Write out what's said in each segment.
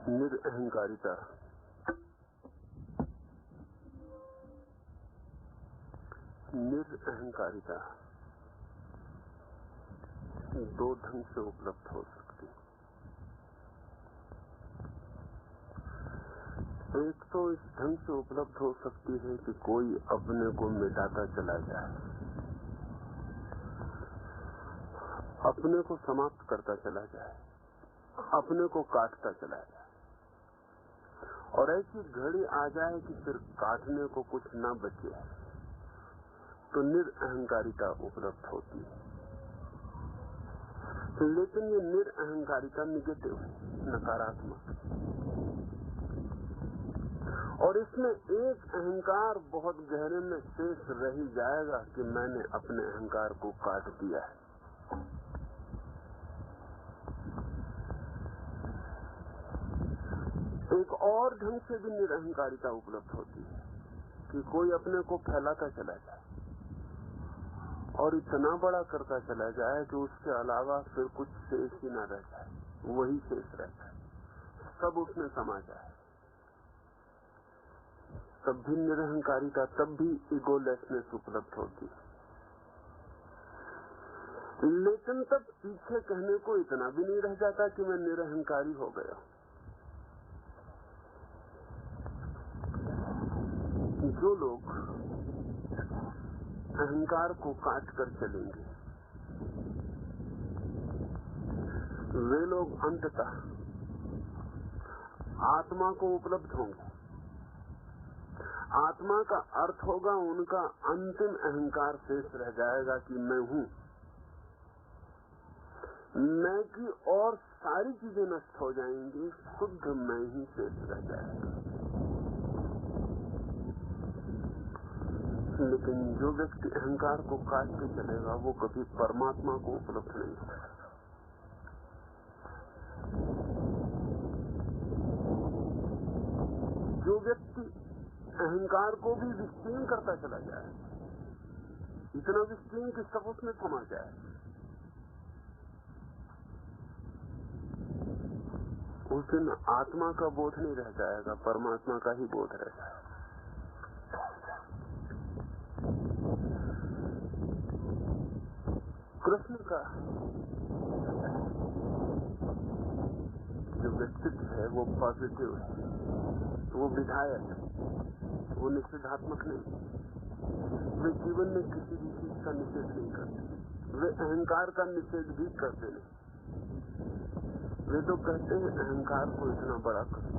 निरअहंकारिता। निरअहंकारिता दो ढंग से उपलब्ध हो सकती है। एक तो इस ढंग से उपलब्ध हो सकती है कि कोई अपने को मिटाता चला जाए, अपने को समाप्त करता चला जाए, अपने को काटता चला जाए, और ऐसी घड़ी आ जाए कि फिर काटने को कुछ ना बचे, तो निरअहंकारिता उपलब्ध होती है। लेकिन ये निरअहंकारिता निगेटिव है, नकारात्मक, और इसमें एक अहंकार बहुत गहरे में शेष रह ही जाएगा कि मैंने अपने अहंकार को काट दिया है। एक और ढंग से भी निरअहंकारिता उपलब्ध होती है कि कोई अपने को फैलाता चला जाए और इतना बड़ा करता चला जाए कि उसके अलावा फिर कुछ शेष ही न रह जाए, वही शेष रह जाए, सब उसमें समा जाए। तब भी निरअहंकारिता, तब भी ईगोलेसनेस उपलब्ध होती है। लेकिन तब पीछे कहने को इतना भी नहीं रह जाता कि मैं निरअहंकारी हो गया। जो लोग अहंकार को काट कर चलेंगे, वे लोग अंततः आत्मा को उपलब्ध होंगे। आत्मा का अर्थ होगा उनका अंतिम अहंकार शेष रह जाएगा कि मैं हूं। मैं की और सारी चीजें नष्ट हो जाएंगी, शुद्ध मैं ही शेष रह जाएगा। लेकिन जो व्यक्ति अहंकार को काट के चलेगा वो कभी परमात्मा को उपलब्ध नहीं होगा। जो व्यक्ति अहंकार को भी विस्तीर्ण करता चला जाए, इतना विस्तीर्ण कि सब उसमें समा जाए, उस दिन आत्मा का बोध नहीं रह जाएगा, परमात्मा का ही बोध रह जाएगा। कृष्ण का जो व्यक्तित्व है वो पॉजिटिव है, वो विधायक है, वो निषेधात्मक नहीं। वे जीवन में किसी भी चीज का निषेध नहीं करते, वे अहंकार का निषेध भी करते नहीं। वे तो कहते हैं अहंकार को इतना बड़ा करो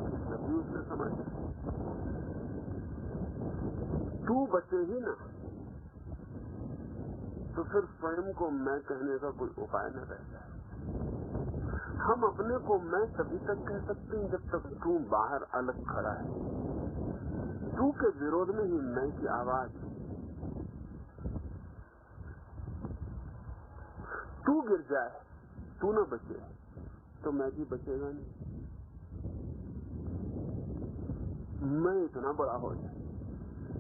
कि सभी उसमें समझ जाए, तू बचे ही ना, तो फिर स्वयं को मैं कहने का कोई उपाय न रह जाए। हम अपने को मैं तभी तक कह सकते हैं जब तक तू बाहर अलग खड़ा है। तू के विरोध में ही मैं की आवाज। तू गिर जाए, तू न बचे, तो मैं भी बचेगा नहीं। मैं इतना बड़ा हो जाए,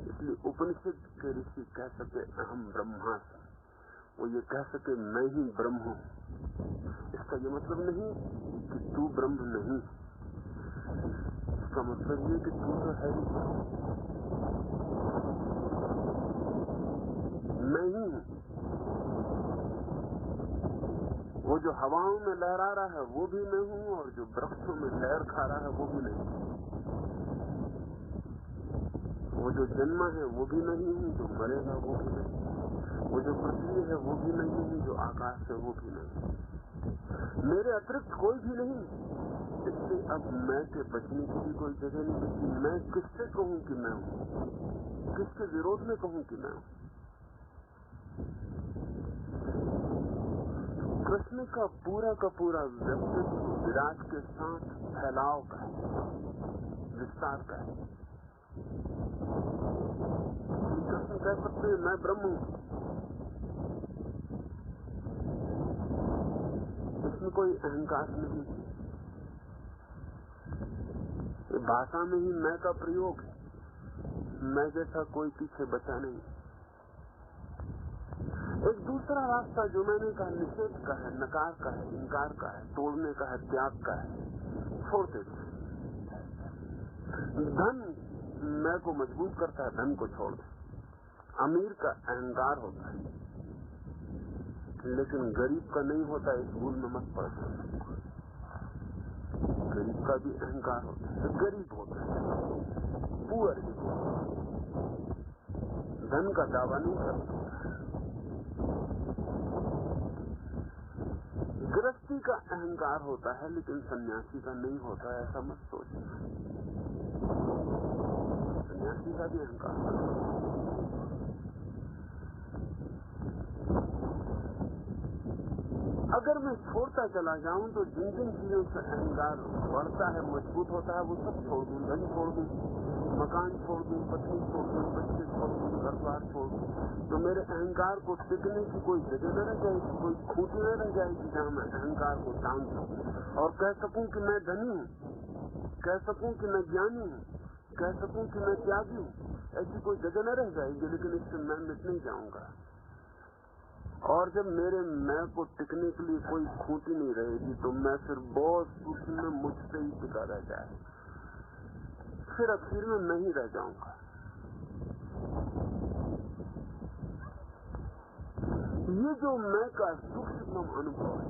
इसलिए उपनिषद के ऋषि कह सके अहम ब्रह्मास्मि, वो ये कह सके मैं ही ब्रह्म हूं। इसका ये मतलब नहीं कि तू ब्रह्म नहीं, इसका मतलब ये कि तू तो है ही ब्रह्म, मैं ही हूं। वो जो हवाओं में लहरा रहा है वो भी मैं हूं, और जो वृक्षों में लहर खा रहा है वो भी नहीं। वो जो जन्मा है वो भी नहीं हूं, जो मरेगा वो भी नहीं। वो जो पृथ्वी है वो भी नहीं हूं, जो आकाश है वो भी नहीं। मेरे अतिरिक्त कोई भी नहीं। इसलिए अब मैं के बचने की भी कोई जगह नहीं बची। मैं किससे कहूं कि मैं हूं, किसके विरोध में कहूं कि मैं हूं। कृष्ण का पूरा व्यक्तित्व विराट के साथ फैलाव का है, विस्तार का है। कृष्ण कह सकते हैं मैं ब्रह्म हूं, इसमें कोई अहंकार नहीं है। भाषा में ही मैं का प्रयोग है, मैं जैसा कोई पीछे बचा नहीं। एक दूसरा रास्ता जो मैंने कहा निषेध का है, नकार का है, इनकार का है, तोड़ने का है, त्याग का है, छोड़ देते। धन मैं को मजबूत करता है, धन को छोड़ दे। अमीर का अहंकार होता है, लेकिन गरीब का नहीं होता। इस भूल में मत पड़ जाओ। गरीब का भी अहंकार होता है, गरीब होता है, पुअर ही होता है, धन का दावा नहीं कर सकता। गृहस्थी का अहंकार होता है, लेकिन सन्यासी का नहीं होता है, ऐसा मत सोचना। सन्यासी का भी अहंकार होता है। अगर मैं छोड़ता चला जाऊं तो जिन जिन चीजों से अहंकार बढ़ता है, मजबूत होता है, वो सब छोड़ दूं। धन छोड़ दूं, मकान छोड़ दूं, पत्नी छोड़ दूं, बच्चे छोड़ दूं, घर बार छोड़ दूं, तो मेरे अहंकार को टिकने की कोई जगह न रह जाएगी, कोई खूंटी न रह जाएगी जहां मैं अहंकार को टांग सकूं और कह सकूं कि मैं धनी हूं, कह सकूं कि मैं ज्ञानी हूं, कह सकूं कि मैं त्यागी हूं। ऐसी कोई जगह न रह जाएगी, लेकिन इससे मैं मिट नहीं जाऊंगा। और जब मेरे मैं को टिकने के लिए कोई खूंटी नहीं रहेगी, तो मैं फिर बहुत सूक्ष्म में मुझसे ही टिका रह जाए, फिर आखिर में मैं ही रह जाऊंगा। ये जो मैं का सूक्ष्म अनुभव है,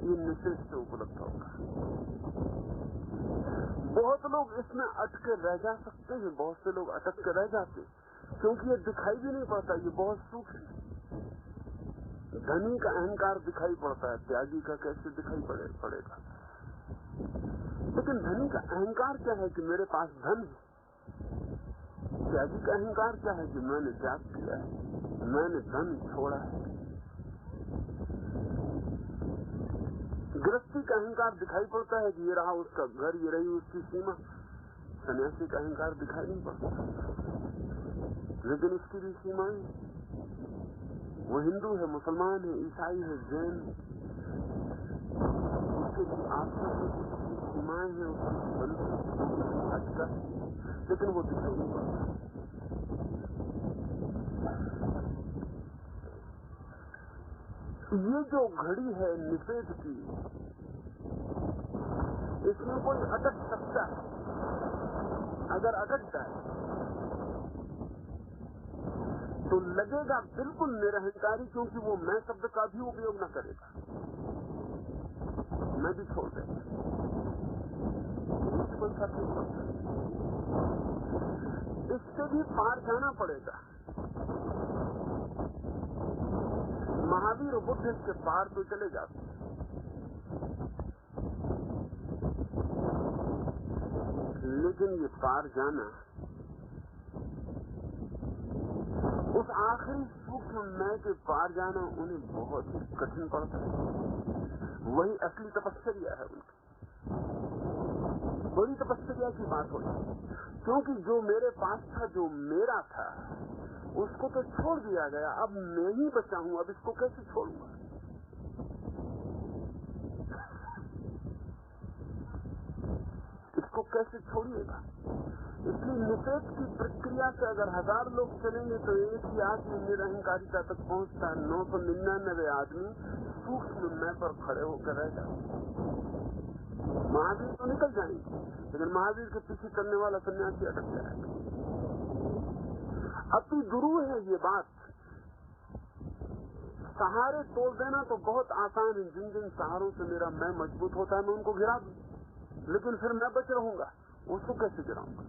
ये निषेध से उपलब्ध होगा। बहुत लोग इसमें अटके रह जा सकते हैं, बहुत से लोग अटक के रह जाते, क्योंकि ये दिखाई भी नहीं पड़ता, ये बहुत सूक्ष्म। धनी का अहंकार दिखाई पड़ता है, त्यागी का कैसे दिखाई पड़ेगा। लेकिन धनी का अहंकार क्या है कि मेरे पास धन है। त्यागी का अहंकार क्या है कि मैंने त्याग किया है, मैंने धन छोड़ा है। गृहस्थी का अहंकार दिखाई पड़ता है कि ये रहा उसका घर, ये रही उसकी सीमा। सन्यासी का अहंकार दिखाई नहीं पड़ता, लेकिन उसकी भी सीमाएं। वो हिंदू है, मुसलमान है, ईसाई है, जैन है, उसके भी आस्था है, उसकी सीमाएं हैं, उसकी बंधन हटका, लेकिन वो दिखाई नहीं पड़ता। ये जो घड़ी है निषेध की, इसमें कोई अटक सकता है। अगर अटकता है तो लगेगा बिल्कुल निरहंकारी, क्योंकि वो मैं शब्द का भी उपयोग न करेगा, मैं भी छोड़ देगा। इससे भी पार जाना पड़ेगा। महावीर और बुद्ध इसके पार तो चले जाते, लेकिन ये पार जाना, उस आखिरी सूक्ष्म मैं के पार जाना उन्हें बहुत ही कठिन पड़ता है। वही असली तपस्या है उनकी। बड़ी तपस्या की बात होती, क्योंकि जो मेरे पास था, जो मेरा था, उसको तो छोड़ दिया गया। अब मैं ही बचा हूं, अब इसको कैसे छोड़ूंगा? इसको कैसे छोड़िएगा? इसलिए निषेध की प्रक्रिया से अगर 1000 लोग चलेंगे तो एक ही आदमी निरहंकारिता तक पहुंचता है। 999 आदमी सूक्ष्म मैं पर खड़े होकर रह जाते। महावीर तो निकल जाएंगे, लेकिन महावीर के पीछे चलने वाला सन्यासी अटक जाएगा। अति दुरूह है ये बात। सहारे तोड़ देना तो बहुत आसान है। जिन जिन सहारों से मेरा मैं मजबूत होता है, मैं उनको गिरा दूं, लेकिन फिर मैं बच रहूंगा, उसको कैसे गिराऊंगा?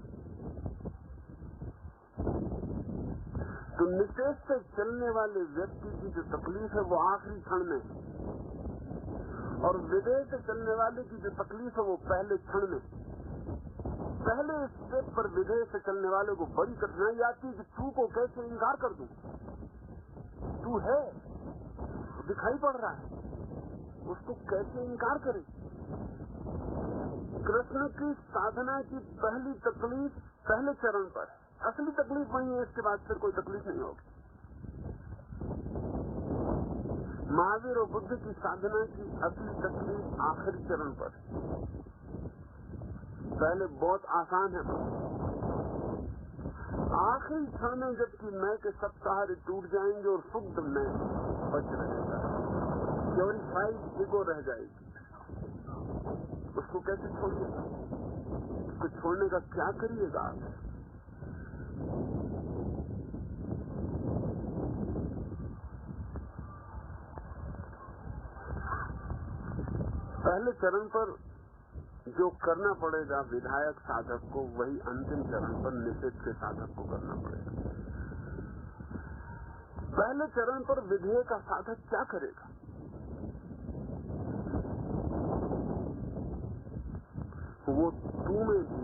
तो निषेध से चलने वाले व्यक्ति की जो तकलीफ है वो आखिरी क्षण में, और विदेह से चलने वाले की जो तकलीफ है वो पहले क्षण में। पहले स्टेप पर विदेह से चलने वाले को बड़ी कठिनाई आती है कि तू को कैसे इनकार कर दूं। तू है, दिखाई पड़ रहा है, उसको कैसे इनकार करे? कृष्ण की साधना की पहली तकलीफ पहले चरण पर है। असली तकलीफ वही है, इसके बाद फिर कोई तकलीफ नहीं होगी। महावीर और बुद्ध की साधना की असली तकलीफ आखिरी चरण पर है। पहले बहुत आसान है, आखिरी क्षण में जबकि मैं के सब सहारे टूट जाएंगे और शुद्ध मैं बच रहेगा, प्योरिफाइड ईगो रह जाएगी, उसको कैसे छोड़िएगा? उसको छोड़ने का क्या करिएगा आप? पहले चरण पर जो करना पड़ेगा विधायक साधक को, वही अंतिम चरण पर निषेध के साधक को करना पड़ेगा। पहले चरण पर विधेय का साधक क्या करेगा? वो तू में भी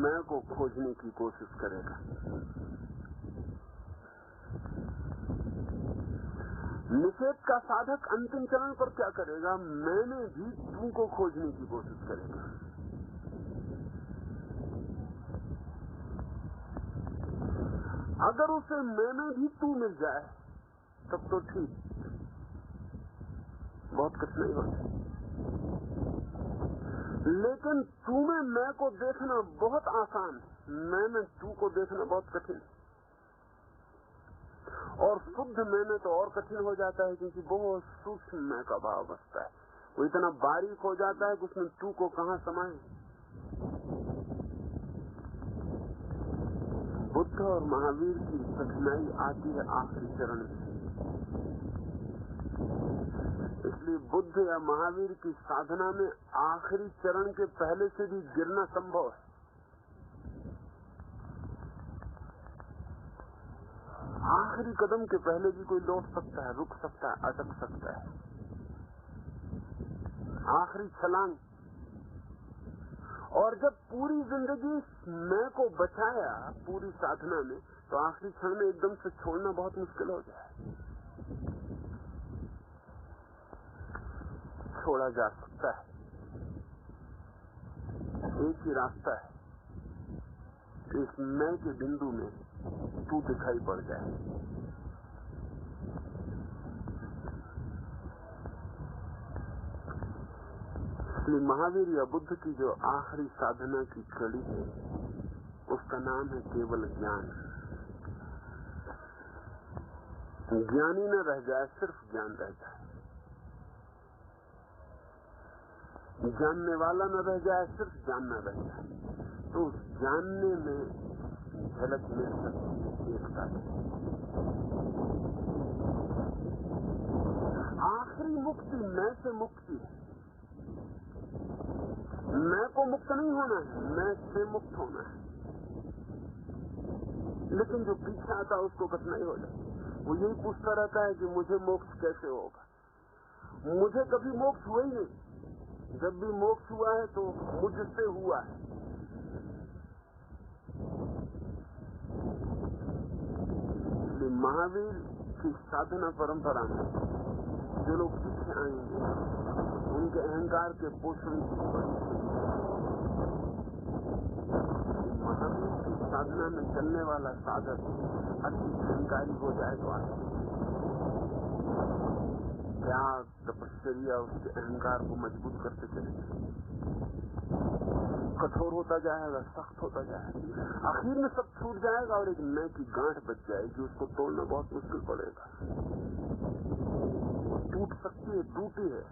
मैं को खोजने की कोशिश करेगा। निषेध का साधक अंतिम चरण पर क्या करेगा? मैंने भी तू को खोजने की कोशिश करेगा। अगर उसे मैंने भी तू मिल जाए तब तो ठीक, बहुत कठिनाई होती। लेकिन तू में मैं को देखना बहुत आसान है, मैं में तू को देखना बहुत कठिन है। और शुद्ध मैं में तो और कठिन हो जाता है, क्योंकि बहुत सूक्ष्म मैं का भाव बसता है। वो इतना बारीक हो जाता है कि उसमें तू को कहां समाए। बुद्ध और महावीर की कठिनाई आती है आखिरी चरण में। इसलिए बुद्ध या महावीर की साधना में आखिरी चरण के पहले से भी गिरना संभव है। आखिरी कदम के पहले भी कोई लौट सकता है, रुक सकता है, अटक सकता है। आखिरी छलांग। और जब पूरी जिंदगी मैं को बचाया पूरी साधना में, तो आखिरी क्षण में एकदम से छोड़ना बहुत मुश्किल हो जाए। छोड़ा जा सकता है। एक ही रास्ता है, इस मैं के बिंदु में तू दिखाई पड़ जाए। इसलिए महावीर या बुद्ध की जो आखिरी साधना की कड़ी है, उसका नाम है केवल ज्ञान। ज्ञानी न रह जाए, सिर्फ ज्ञान रह जाए। जानने वाला न रह जाए, सिर्फ जानना रह जाए। तो जानने में झलक मिल सकती है एकता की। आखिरी मुक्ति मैं से मुक्ति है। मैं को मुक्त नहीं होना है, मैं से मुक्त होना है। लेकिन जो पीछे आता है उसको कठिनाई हो जाती है। वो यही पूछता रहता है कि मुझे मोक्ष कैसे होगा। मुझे कभी मोक्ष हुआ ही नहीं। जब भी मोक्ष हुआ है तो मुझसे हुआ है। महावीर की साधना परंपरा में जो लोग पीछे आएंगे, उनके अहंकार के पोषण की बड़ी। महावीर की साधना में चलने वाला साधक अति अहंकारी हो जाए तो त्याग, तपस्या उसके अहंकार को मजबूत करते चलेगा। कठोर होता जाएगा, सख्त होता जाएगा, आखिर में सब छूट जाएगा और एक मैं की गांठ बच जाएगी। उसको तोड़ना बहुत मुश्किल पड़ेगा। टूट सकती है, टूटी है।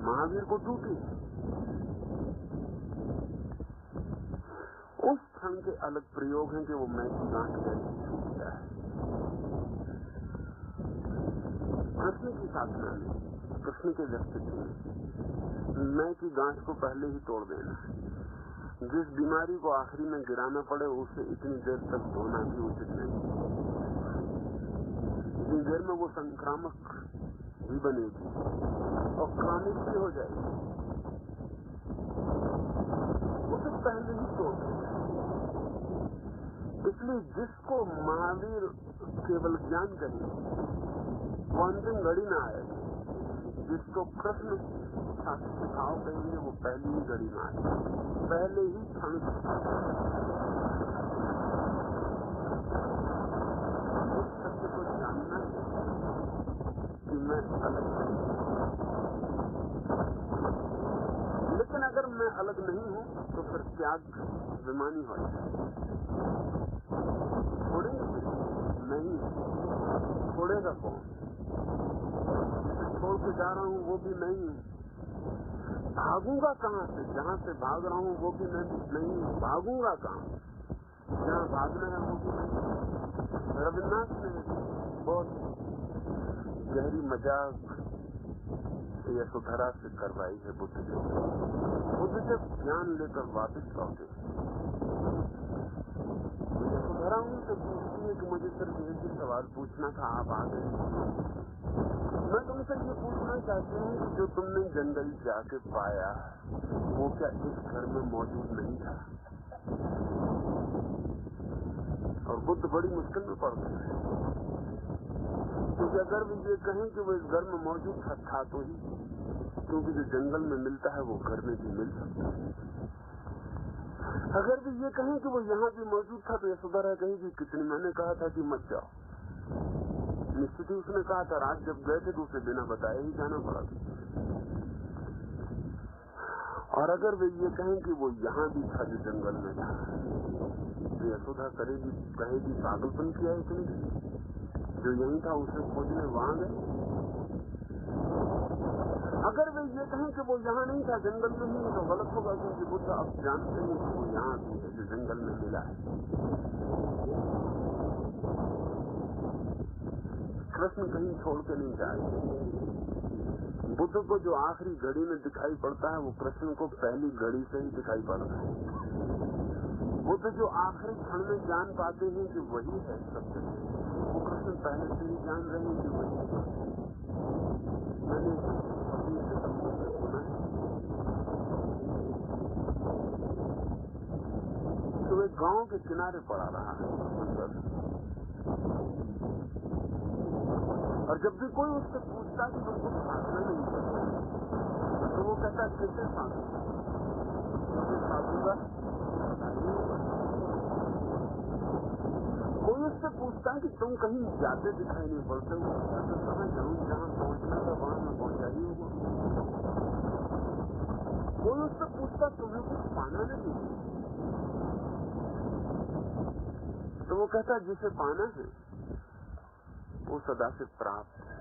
महावीर को टूटी। उस क्षण के अलग प्रयोग हैं कि वो मैं की गांठ जैसी छूट जाए। कृष्ण की साधना में, कृष्ण के व्यक्तित्व में मैं की गांठ को पहले ही तोड़ देना है। जिस बीमारी को आखिरी में गिराना पड़े, उसे इतनी देर तक धोना भी उचित नहीं। इतनी देर में वो संक्रामक भी बनेगी और क्रॉनिक भी हो जाएगी। उसे पहले ही तोड़ देना। इसलिए जिसको महावीर केवल ज्ञान कहेंगे, वो अंतिम घड़ी ना आएगी। जिसको कृष्ण सिखाओ कहेंगे, वो पहली ही घड़ी में आएगी, पहले ही क्षण। इस सत्य को जानना कि मैं अलग नहीं। लेकिन अगर अगर मैं अलग नहीं हूं तो फिर त्याग बेमानी हो जाए। छोड़ेंगे नहीं, छोड़ेगा कौन? छोड़ के जा रहा हूं वो भी नहीं, भागूंगा कहां से? जहां से भाग रहा हूं वो भी नहीं, भागूंगा कहां? जहां भागना है वो भी नहीं। रविन्द्रनाथ ने बहुत गहरी मजाक यशोधरा से करवाई है बुद्धदेव। बुद्धदेव ज्ञान लेकर वापस लौटे, यशोधरा उनसे पूछती है कि मुझे सिर्फ एक ही सवाल पूछना था, आप आ गए। मैं तुमसे ये पूछना चाहती हूँ कि जो तुमने जंगल जाके पाया वो क्या इस घर में मौजूद नहीं था? और बुद्ध बड़ी मुश्किल में पड़ गए, क्योंकि अगर भी ये कहें कि वो इस घर में मौजूद था तो ही, क्योंकि जो जंगल में मिलता है वो घर में भी मिल सकता है। अगर भी ये कहें कि वो यहाँ भी मौजूद था तो यशोधरा कहेगी कितनी मैंने कहा था कि मत जाओ। निश्चित ही उसने कहा था, रात जब गए थे तो उसे बिना बताए ही जाना पड़ा था। और अगर वे ये कहें कि वो यहाँ भी था जो जंगल में था, तो यशोधा कहेगी पागलपन किया इतनी देर, जो यही था उसे खोजने वहां गए। अगर वे ये कहें कि वो यहाँ नहीं था जंगल में ही, तो गलत होगा, क्योंकि बुद्ध अब जानते हैं कि वो यहाँ भी है जो जंगल में मिला है। कृष्ण कहीं छोड़ के नहीं जाए। बुद्ध को जो आखिरी घड़ी में दिखाई पड़ता है वो कृष्ण को पहली घड़ी से ही दिखाई पड़ता है। बुद्ध जो आखिरी क्षण में जान पाते हैं कि वही है सत्य, वो कृष्ण पहले से ही जान रहे हैं कि वही है। मैंने फकीर से सुना है तो एक गांव के किनारे पड़ा रहा है और जब भी कोई उससे पूछता कि तुम कुछ साधना नहीं करते तो वो कहता कैसे साधूंगा। कोई उससे पूछता कि तुम कहीं जाते दिखाई नहीं पड़ते, वो तो कहाँ जाऊं, जहाँ पहुंचना था वहां मैं पहुंचा ही होगा। कोई उससे पूछता तुम्हें कुछ पाना नहीं, तो वो कहता जिसे पाना है वो सदा से प्राप्त है।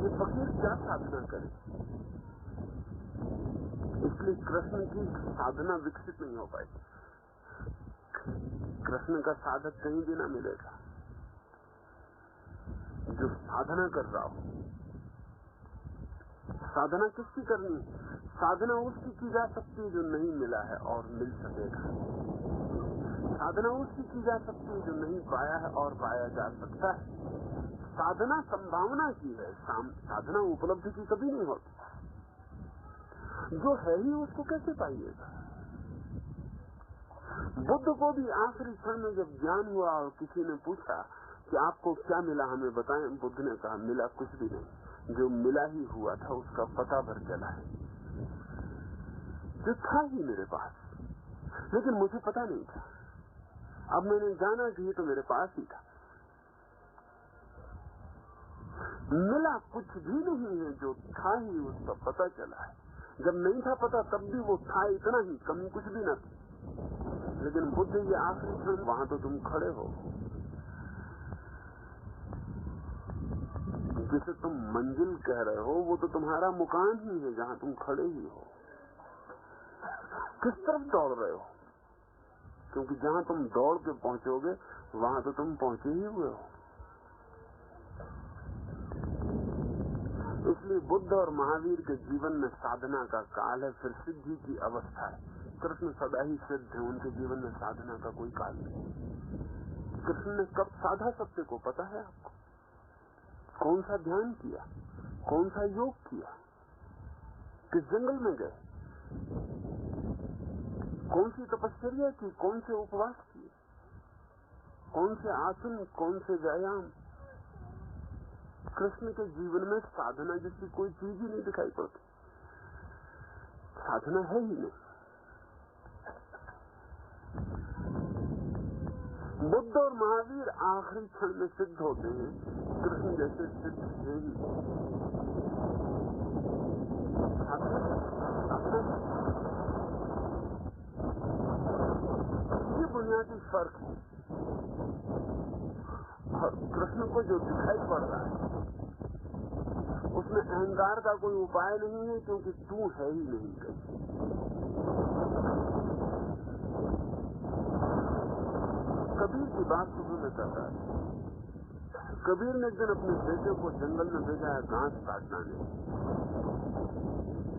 ये फकीर क्या साधना करे? इसलिए कृष्ण की साधना विकसित नहीं हो पाई। कृष्ण का साधक कहीं भी ना मिलेगा जो साधना कर रहा हो। साधना किसकी करनी? साधना उसकी की जा सकती है जो नहीं मिला है और मिल सकेगा। साधना उसकी की जा सकती है जो नहीं पाया है और पाया जा सकता है। साधना संभावना की है, साधना उपलब्धि की कभी नहीं होती। जो है ही उसको कैसे पाइएगा? बुद्ध को भी आखिरी क्षण में जब ज्ञान हुआ और किसी ने पूछा कि आपको क्या मिला हमें बताएं, बुद्ध ने कहा मिला कुछ भी नहीं, जो मिला ही हुआ था उसका पता भर चला है। जो था ही मेरे पास, लेकिन मुझे पता नहीं था। अब मैंने जाना कि ये तो मेरे पास ही था। मिला कुछ भी नहीं है, जो था ही उसका पता चला है। जब नहीं था पता तब भी वो था इतना ही, कमी कुछ भी न थी। लेकिन बुद्ध ये आखिरी क्षण, वहां तो तुम खड़े हो, जिसे तुम मंजिल कह रहे हो वो तो तुम्हारा मुकाम ही है, जहां तुम खड़े ही हो। किस तरफ दौड़ रहे हो? क्योंकि जहां तुम दौड़ के पहुंचोगे वहां तो तुम पहुंचे ही हुए हो। इसलिए बुद्ध और महावीर के जीवन में साधना का काल है, फिर सिद्धि की अवस्था है। कृष्ण सदा ही सिद्ध है, उनके जीवन में साधना का कोई काल नहीं। कृष्ण ने कब साधा सत्य को पता है आपको? कौन सा ध्यान किया, कौन सा योग किया, किस जंगल में गए, कौन सी तपस्या की, कौन से उपवास किए, कौन से आसन, कौन से व्यायाम? कृष्ण के जीवन में साधना जैसी कोई चीज ही नहीं दिखाई पड़ती। साधना है ही नहीं। बुद्ध और महावीर आखिरी क्षण में सिद्ध होते हैं, कृष्ण जैसे सिद्ध है ही। कृष्ण को जो दिखाई पड़ रहा है उसमें अहंकार का कोई उपाय नहीं है, क्योंकि तू है ही नहीं कहीं। कबीर की बात सुबह में कर रहा है। कबीर ने एक दिन अपने बेटे को जंगल में भेजा है घास काटना नहीं,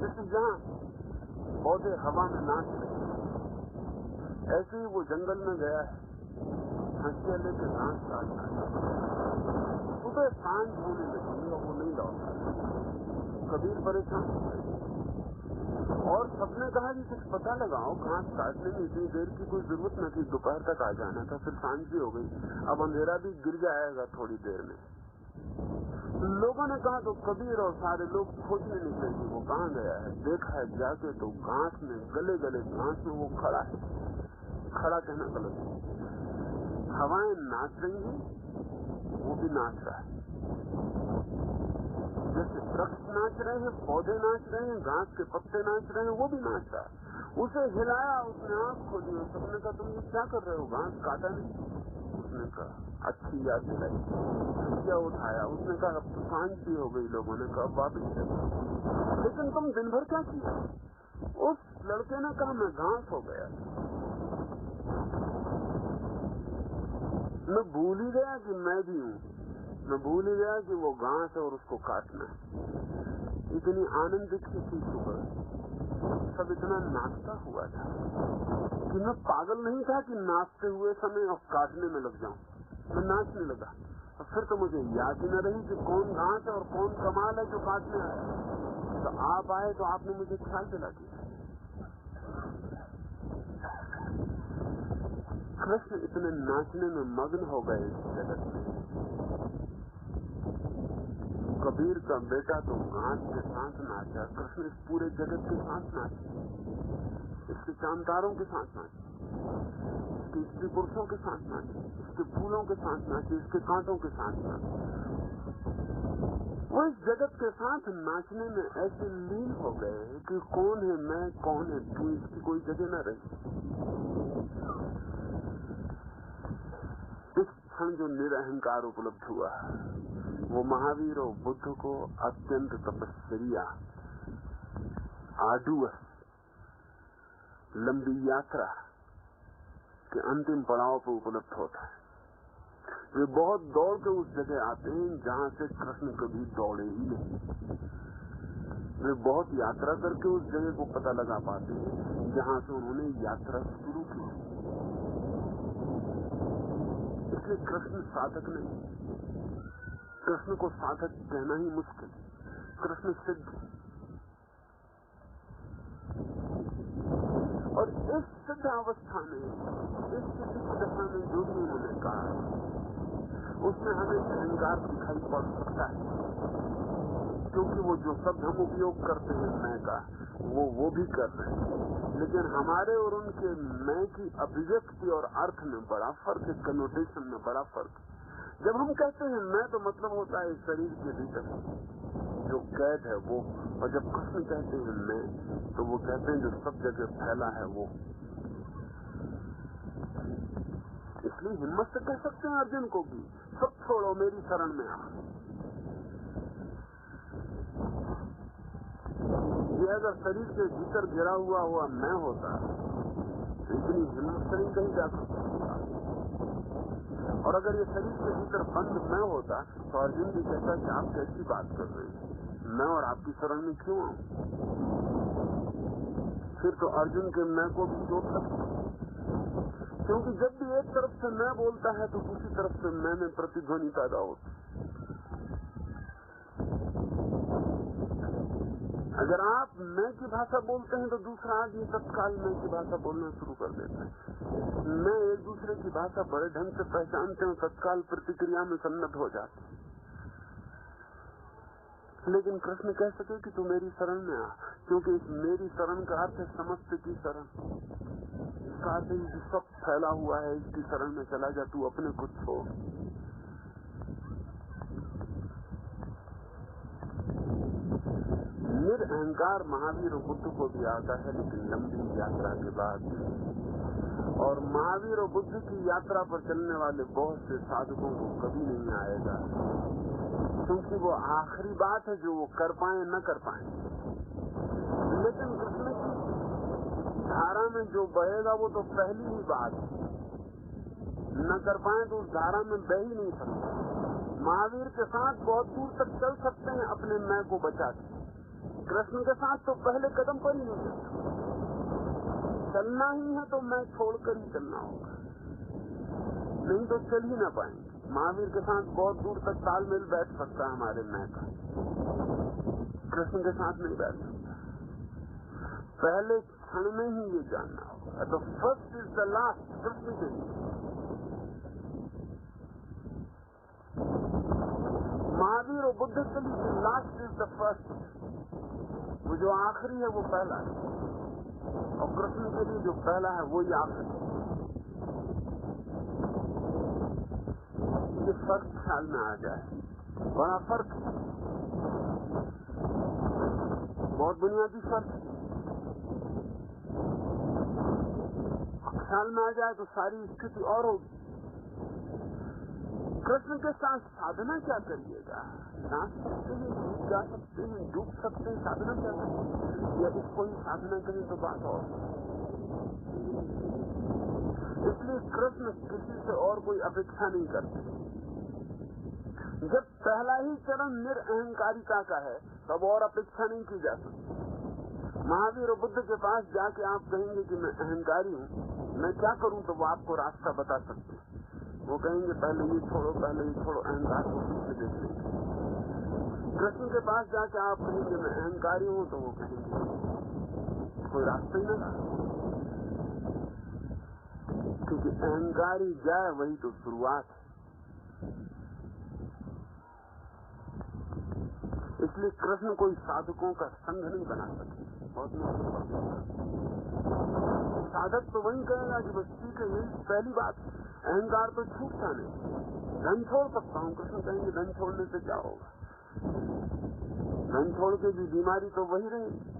जैसे जहां पौधे हवा में नाच रहे, ऐसे ही वो जंगल में गया है हंसिया लेके घास काटना। सुबह सांझ होने लगी और वो नहीं लौटा। कबीर परेशान हो गए और सबने कहा कि कुछ पता लगाओ, घास काटने में इतनी देर की कोई जरूरत न थी, दोपहर तक आ जाना था, फिर सांझ भी हो गई, अब अंधेरा भी गिर जाएगा थोड़ी देर में। लोगों ने कहा तो कबीर और सारे लोग खोजने निकले कि वो कहाँ गया है। देखा है जाके तो घास में, गले गले घास में वो खड़ा है। खड़ा कहना गलत है, हवाएं नाच रही हैं, वो भी नाच रहा है। जैसे वृक्ष नाच रहे हैं, पौधे नाच रहे हैं, घास के पत्ते नाच रहे हैं, वो भी नाच रहा है। उसे हिलाया, उसने आंख खोली और सबने कहा तुम ये क्या कर रहे हो, घास काटा नहीं? उसने कहा अच्छी याद दिलाई। क्या उठाया? उसने कहा अब तो सांझ भी हो गई। लोगों ने कहा वापिस चलो। लेकिन तुम दिन भर क्या किया? उस लड़के ने कहा मैं घास हो गया, मैं भूल ही गया कि मैं भी हूँ, मैं भूल ही गया कि वो घास है और उसको काटना है। इतनी आनंदित थी सुबह, सब इतना नाचता हुआ था कि मैं पागल नहीं था कि नाचते हुए समय और काटने में लग जाऊं। मैं नाचने लगा और फिर तो मुझे याद ही न रही कि कौन घास है और कौन कमाल है जो काटने आया। तो आप आए तो आपने मुझे ख्याल दिला दिया। कृष्ण इतने नाचने में मग्न हो गए इस जगत में। कबीर का बेटा तो घास के साथ नाचा, कृष्ण इस पूरे जगत के साथ नाचे, इसके चांदारों के साथ नाचे, इसके स्त्री पुरुषों के साथ नाचे, इसके फूलों के साथ नाचे, इसके कांटों के साथ नाचे। वो इस जगत के साथ नाचने में ऐसे लीन हो गए कि कौन है मैं, कौन है तू, इसकी कोई जगह न रही। इस क्षण जो निरअहकार उपलब्ध हुआ, वो महावीर और बुद्ध को अत्यंत तपस्या, आडुअस, लंबी यात्रा के अंतिम पड़ाव पर उपलब्ध होता है। वे बहुत दौड़ के उस जगह आते हैं जहां से कृष्ण कभी दौड़े ही नहीं। वे बहुत यात्रा करके उस जगह को पता लगा पाते हैं जहां से उन्होंने यात्रा शुरू की। इसलिए कृष्ण साधक नहीं, कृष्ण को साधक कहना ही मुश्किल। कृष्ण सिद्ध, और इस सिद्ध अवस्था में, इस सिद्ध की दशा में जो भी उन्होंने कहा, उसमें हमें अहंकार दिखाई पड़ सकता है, क्योंकि वो जो शब्द हम उपयोग करते हैं मैं का, वो भी कर रहे हैं, लेकिन हमारे और उनके मैं की अभिव्यक्ति और अर्थ में बड़ा फर्क है, कनोटेशन में बड़ा फर्क है। जब हम कहते हैं मैं, तो मतलब होता है शरीर के भीतर जो कैद है वो, और जब कृष्ण कहते हैं मैं, तो वो कहते हैं जो सब जगह फैला है वो। इसलिए हिम्मत से कह सकते हैं अर्जुन को भी, सब छोड़ो मेरी शरण में आ। ये अगर शरीर के भीतर गिरा हुआ मैं होता, इतनी हिम्मत से नहीं कहीं जा सकता। और अगर ये शरीर के भीतर बंद मैं होता, तो अर्जुन भी कहता कि आप कैसी बात कर रहे हैं, मैं और आपकी शरण में क्यों आऊं? फिर तो अर्जुन के मैं को भी चोट लगती, क्योंकि जब भी एक तरफ से मैं बोलता है तो दूसरी तरफ से मैं में प्रतिध्वनि पैदा होती। अगर आप मैं की भाषा बोलते हैं तो दूसरा आदमी तत्काल मैं की भाषा बोलना शुरू कर देता है। मैं एक दूसरे की भाषा बड़े ढंग से पहचानते हैं, तत्काल प्रतिक्रिया में सन्नद्ध हो जाते हैं। लेकिन कृष्ण कह सके कि तू मेरी शरण में आ, क्योंकि इस मेरी शरण का अर्थ है समस्त की शरण। इसका अर्थ है जो सब फैला हुआ है इसकी शरण में चला जा, तू अपने को छोड़। निरअहकार महावीर और बुद्ध को भी आता है, लेकिन लंबी यात्रा के बाद, और महावीर और बुद्ध की यात्रा पर चलने वाले बहुत से साधकों को कभी नहीं आएगा, क्योंकि वो आखिरी बात है जो वो कर पाए न कर पाए। लेकिन कृष्ण की धारा में जो बहेगा वो तो पहली ही बात, न कर पाए तो उस धारा में बह ही नहीं सकते। महावीर के साथ बहुत दूर तक चल सकते हैं अपने मैं को बचा के, कृष्ण के साथ तो पहले कदम पर ही नहीं चलता। चलना ही है तो मैं छोड़कर ही चलना होगा, नहीं तो चल ही ना पाएंगे। महावीर के साथ बहुत दूर तक तालमेल बैठ सकता है हमारे मैं का, कृष्ण के साथ नहीं बैठ सकता। पहले क्षण में ही ये जानना होगा, तो first is the last Krishna के लिए। महावीर और बुद्ध के लिए लास्ट इज द फर्स्ट, वो जो आखिरी है वो पहला है, और कृष्ण के लिए जो पहला है वो ही आखिरी। ये फर्क ख्याल में आ जाए, बड़ा फर्क है, बहुत बुनियादी फर्क है। ख्याल में आ जाए तो सारी स्थिति और होगी। कृष्ण के साथ साधना क्या करिएगा? नाच सकते हैं, गीत गा सकते हैं, डूब सकते हैं, साधना क्या करिए? या इसको ही साधना करें तो बात और। इसलिए कृष्ण किसी से और कोई अपेक्षा नहीं करते। जब पहला ही चरण निरअहंकारिता का है तब और अपेक्षा नहीं की जा सकती। महावीर और बुद्ध के पास जाके आप कहेंगे कि मैं अहंकारी हूँ, मैं क्या करूँ, तो वो आपको रास्ता बता सकते हैं। वो कहेंगे पहले ये छोड़ो, पहले ये छोड़ो, अहंकार को पीछे देख लेंगे। कृष्ण के पास जाके आप कहेंगे मैं अहंकारी हूँ, तो वो कहेंगे कोई रास्ता ही ना रहा, क्योंकि अहंकारी जाए वही तो शुरुआत है। इसलिए कृष्ण कोई साधकों का संघ नहीं बना सकते। बहुत साधक तो वही कहेगा कि बस ठीक है, यही पहली बात, अहंकार तो छूटता नहीं, धन छोड़ सकता हूँ। कृष्ण कहेंगे धन छोड़ने से क्या होगा, धन छोड़ के भी बीमारी तो वही रहेगी।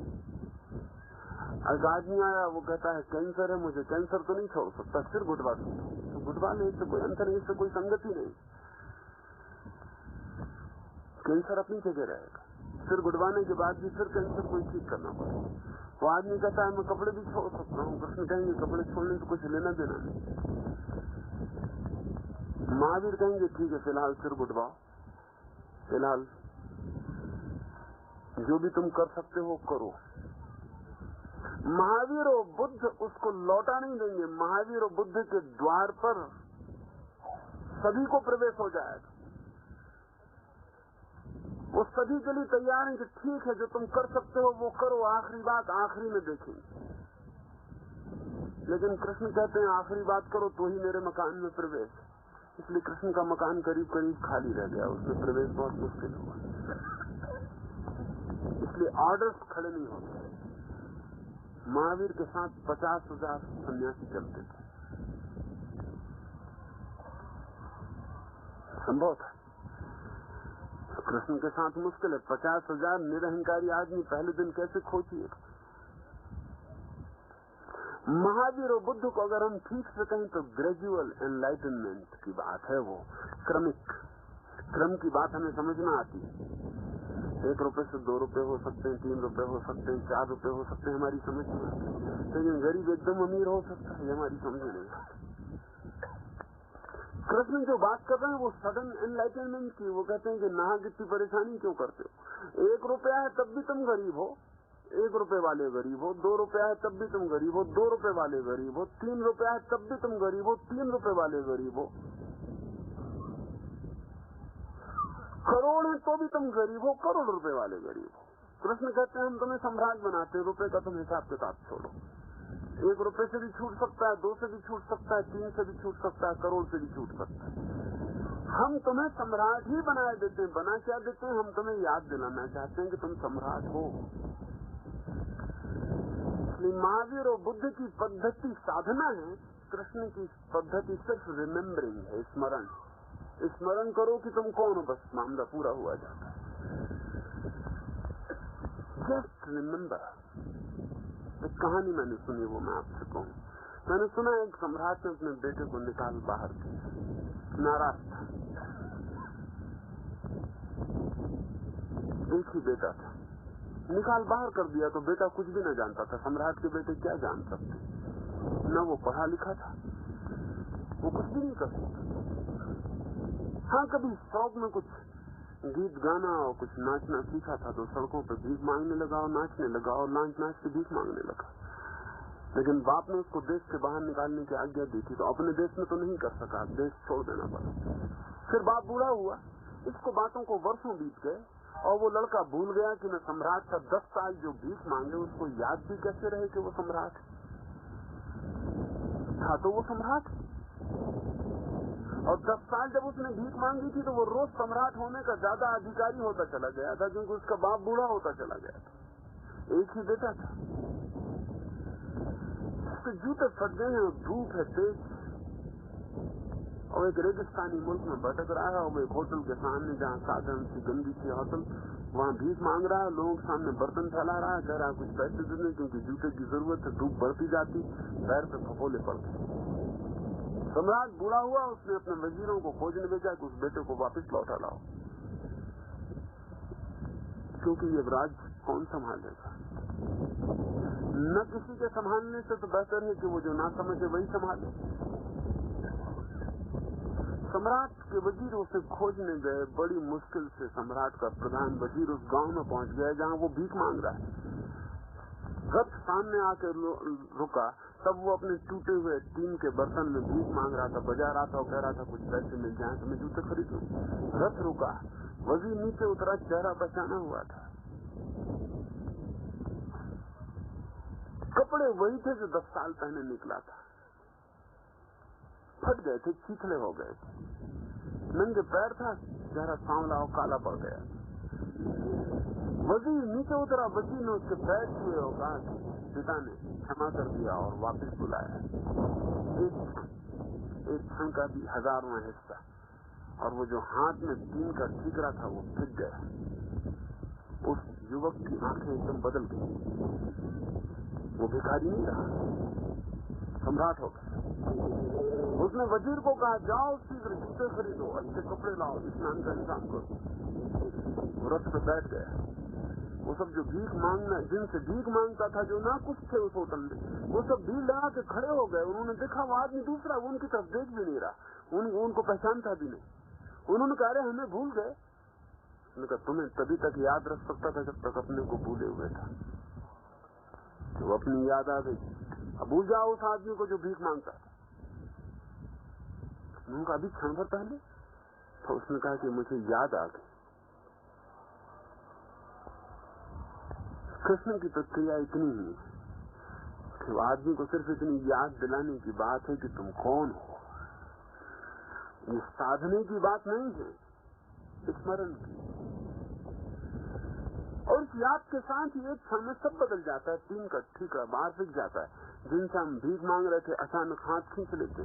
आदमी आया, वो कहता है कैंसर है मुझे, कैंसर तो नहीं छोड़ सकता, सिर गुटवा सकता हूँ, तो गुटवा ले, इससे कोई अंतर नहीं, इससे कोई संगति नहीं, कैंसर अपनी जगह रहेगा। सिर गुटवाने के बाद भी फिर कैंसर कोई ठीक करना पड़ेगा। वो आदमी कहता है मैं कपड़े भी छोड़ सकता हूँ, कृष्ण कहेंगे कपड़े छोड़ने से कुछ लेना देना नहीं। महावीर कहेंगे ठीक है, फिलहाल सिर गुटवाओ, फिलहाल जो भी तुम कर सकते हो करो। महावीर और बुद्ध उसको लौटा नहीं देंगे। महावीर और बुद्ध के द्वार पर सभी को प्रवेश हो जाएगा। वो सभी के लिए तैयार है कि ठीक है, जो तुम कर सकते हो वो करो, आखिरी बात आखिरी में देखेंगे। लेकिन कृष्ण कहते हैं आखिरी बात करो तो ही मेरे मकान में प्रवेश। इसलिए कृष्ण का मकान करीब करीब खाली रह गया, उसमें प्रवेश बहुत मुश्किल हुआ। इसलिए ऑर्डर्स खड़े नहीं होते। महावीर के साथ 50,000 सन्यासी चलते थे, संभव था। कृष्ण के साथ मुश्किल है। 50,000 निरहंकारी आदमी पहले दिन कैसे खोजिए? महावीर और बुद्ध को अगर हम ठीक से कहें तो ग्रेजुअल एनलाइटनमेंट की बात है, वो क्रमिक क्रम की बात हमें समझ में आती है। 1 रुपए से 2 रुपए हो सकते हैं, 3 रुपए हो सकते हैं, 4 रुपए हो सकते हैं, हमारी समझ में आती है। लेकिन गरीब एकदम अमीर हो सकता है, ये हमारी समझ में नहीं आती। कृष्ण जो बात कर रहे हैं वो सडन एनलाइटनमेंट की। वो कहते हैं कि नाहक इतनी परेशानी क्यों करते हो? 1 रुपया है तब भी तुम गरीब हो, 1 रुपए वाले गरीब हो। 2 रुपया है तब भी तुम गरीब हो, 2 रुपए वाले गरीब हो। 3 रुपया है तब भी तुम गरीब हो, 3 रुपए वाले गरीब हो। करोड़ है तो भी तुम गरीब हो, करोड़ रुपए वाले गरीब हो। कृष्ण कहते हैं हम तुम्हें सम्राट बनाते, रुपए का तुम हिसाब किताब छोड़ो। 1 रुपए से भी छूट सकता है, 2 से भी छूट सकता है, 3 से भी छूट सकता है, करोड़ से भी छूट सकता है। हम तुम्हें सम्राट ही बनाए देते हैं। बना क्या देते हैं? हम तुम्हें याद दिलाना चाहते हैं कि तुम सम्राट हो। महावीर और बुद्ध की पद्धति साधना है, कृष्ण की पद्धति सिर्फ रिमेम्बरिंग है, स्मरण। स्मरण करो कि तुम कौन हो, बस मामला पूरा हुआ जाता है। Just remember. एक कहानी मैंने सुनी, वो मैं आपसे कहूँ। मैंने सुना एक सम्राट ने अपने बेटे को निकाल बाहर किया, नाराज था। एक ही बेटा था, निकाल बाहर कर दिया तो बेटा कुछ भी न जानता था। सम्राट के बेटे क्या जान सकते, न वो पढ़ा लिखा था, वो कुछ भी नहीं कर सकता। हाँ, कभी शौक में कुछ गीत गाना और कुछ नाचना सीखा था तो सड़कों पर भीख मांगने लगा और नाचने लगा और नाच के भीख मांगने लगा। लेकिन बाप ने उसको देश से बाहर निकालने की आज्ञा दी थी, तो अपने देश में तो नहीं कर सका, देश छोड़ देना पड़ा। फिर बाप बूढ़ा हुआ, इसको बातों को वर्षों बीत गए और वो लड़का भूल गया कि मैं सम्राट था। 10 साल जो भीख मांगे उसको याद भी कैसे रहे कि वो सम्राट था, तो वो सम्राट। और 10 साल जब उसने भीख मांगी थी तो वो रोज सम्राट होने का ज्यादा अधिकारी होता चला गया था, क्योंकि उसका बाप बूढ़ा होता चला गया था। एक ही बेटा था, उसके जूते फट गए हैं, धूप है तेज, और एक रेगिस्तानी मुल्क में भटक रहा है। और वो एक होटल के सामने, जहाँ साधारण सी गंदी सी होटल, वहाँ भीख मांग रहा है, लोगों के सामने बर्तन फैला रहा है, कह रहा है कुछ पैसे देने, क्योंकि जूते की जरूरत है, धूप बढ़ती जाती, पैर पे फफोले पड़ते। सम्राट बूढ़ा हुआ, उसने अपने वजीरों को खोजने भेजा कि उस बेटे को वापस लौटा लाओ, क्योंकि ये राज्य कौन संभालेगा। न किसी के संभालने से तो बेहतर है कि वो जो ना समझे वही संभाले। सम्राट के वजीर उसे खोजने गए, बड़ी मुश्किल से सम्राट का प्रधान वजीर उस गांव में पहुंच गया जहां वो भीख मांग रहा है। रथ सामने आकर रुका, तब वो अपने टूटे हुए टीन के बर्तन में भीख मांग रहा था, बजा रहा था और कह रहा था कुछ पैसे मिल जाए तो मैं जूते खरीद लूं। रथ रुका, वजीर नीचे उतरा, चेहरा पहचाना हुआ था, कपड़े वही थे जो 10 साल पहले निकला था, फट गए थे, चीथड़े हो गए थे, नंगे पैर था, चेहरा सांवला और काला पड़ गया। वजीर नीचे उतरा, वजीर ने उसके पैर छुए और कहा कि पिता ने क्षमा कर दिया और वापस बुलाया। एक क्षण का भी 1000वां हिस्सा, और वो जो हाथ में टीन का ठीकरा था वो फिट गया। उस युवक की आंखें एकदम बदल गई, वो भिखारी नहीं रहा, सम्राट हो गया। उसने वजीर को कहा, जाओ शीघ्र जूते खरीदो, अच्छे कपड़े लाओ, स्नान का इंतजाम करो। वो रथ पे बैठ गया। वो सब जो भीख मांगना, जिनसे भीख मांगता था, जो ना कुछ थे उस होटल में, वो सब भीड़ लगा के खड़े हो गए। उन्होंने देखा वो आदमी दूसरा, वो उनकी तरफ देख भी नहीं रहा, उनको पहचानता भी नहीं। उन्होंने कहा, अरे हमें भूल गए। उन्होंने कहा, तुम्हें तभी तक याद रख सकता था जब तक अपने को भूले हुए था। तो अपनी याद आ गई, अब भूल जाओ उस आदमी को जो भीख मांगता था। उनका अभी क्षण भर पहले, तो उसने कहा कि मुझे याद आ गई। कृष्ण की प्रक्रिया इतनी ही है कि आदमी को सिर्फ इतनी याद दिलाने की बात है कि तुम कौन हो। ये साधने की बात नहीं है, स्मरण की। और इस याद के साथ ही एक क्षण में सब बदल जाता है। टीन का ठीकरा बाहर दिख जाता है, जिनसे हम भीख मांग रहे थे अचानक हाथ खींच लेते,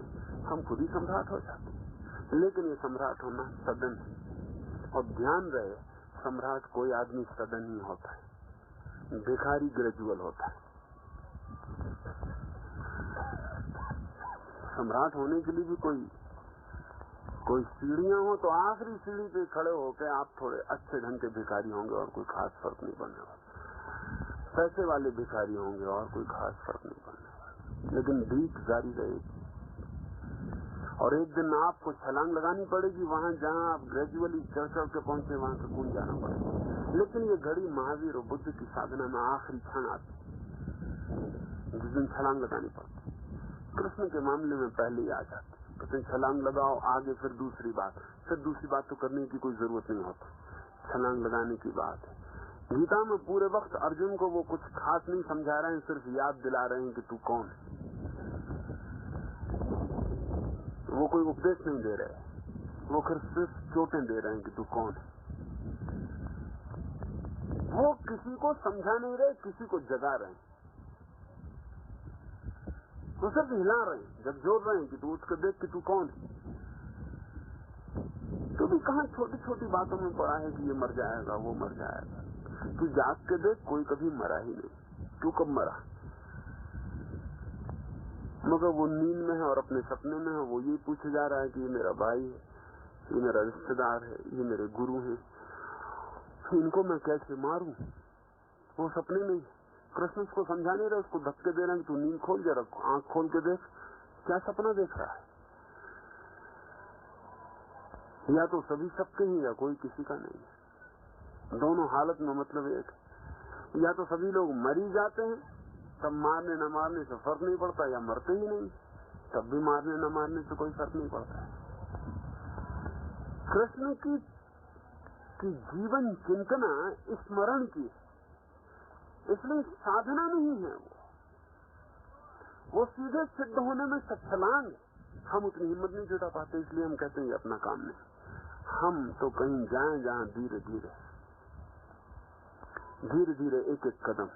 हम खुद ही सम्राट हो जाते। लेकिन ये सम्राट होना सदन है, और ध्यान रहे, सम्राट कोई आदमी सदन ही होता है, भिखारी ग्रेजुअल होता है। सम्राट होने के लिए भी कोई सीढ़ियां हो तो आखिरी सीढ़ी पे खड़े होकर आप थोड़े अच्छे ढंग के भिखारी होंगे और कोई खास फर्क नहीं पड़ने वाला। पैसे वाले भिखारी होंगे और कोई खास फर्क नहीं पड़ने वाला, लेकिन भीख जारी रहेगी। और एक दिन आपको छलांग लगानी पड़ेगी वहां जहां आप ग्रेजुअली चढ़ के पहुंचे, वहां से कूद जाना पड़ेगा। लेकिन ये घड़ी महावीर और बुद्ध की साधना में आखिरी क्षण आती, जिस दिन छलांग लगानी पड़ती। कृष्ण के मामले में पहले ही आ जाती, कहते छलांग लगाओ, आगे फिर दूसरी बात तो करने की कोई जरूरत नहीं होती, छलांग लगाने की बात है। गीता में पूरे वक्त अर्जुन को वो कुछ खास नहीं समझा रहे हैं, सिर्फ याद दिला रहे हैं कि तू कौन है। वो कोई उपदेश नहीं दे रहे, वो सिर्फ चोटें दे रहे हैं कि तू कौन है। वो किसी को समझा नहीं रहे, किसी को जगा रहे हैं। वो सिर्फ हिला रहे हैं, जब जोड़ रहे हैं कि तू उठ कर देख कि तू कौन है। तू भी कहां छोटी छोटी बातों में पड़ा है कि ये मर जाएगा, वो मर जाएगा। तू जाग के देख, कोई कभी मरा ही नहीं। तू कब मरा? मगर वो नींद में है और अपने सपने में है, वो ये पूछे जा रहा है कि ये मेरा भाई है, ये मेरा रिश्तेदार है, ये मेरे गुरु हैं, इनको मैं कैसे मारूं? वो सपने में कृष्ण उसको समझा नहीं रहे, उसको धक्के दे रहे हैं कि तू नींद खोल के रख, आंख खोल के देख क्या सपना देख रहा है। या तो सभी सबके ही या कोई किसी का नहीं है। दोनों हालत में मतलब एक, या तो सभी लोग मरी जाते हैं, तब मारने न मारने से फर्क नहीं पड़ता, या मरते ही नहीं, तब भी मारने न मारने से कोई फर्क नहीं पड़ता। कृष्ण की जीवन चिंतना स्मरण की, इसलिए साधना नहीं है वो सीधे सिद्ध होने में छलांग। हम उतनी हिम्मत नहीं जुटा पाते, इसलिए हम कहते हैं अपना काम नहीं। हम तो कहीं जाएं जहां धीरे धीरे एक एक कदम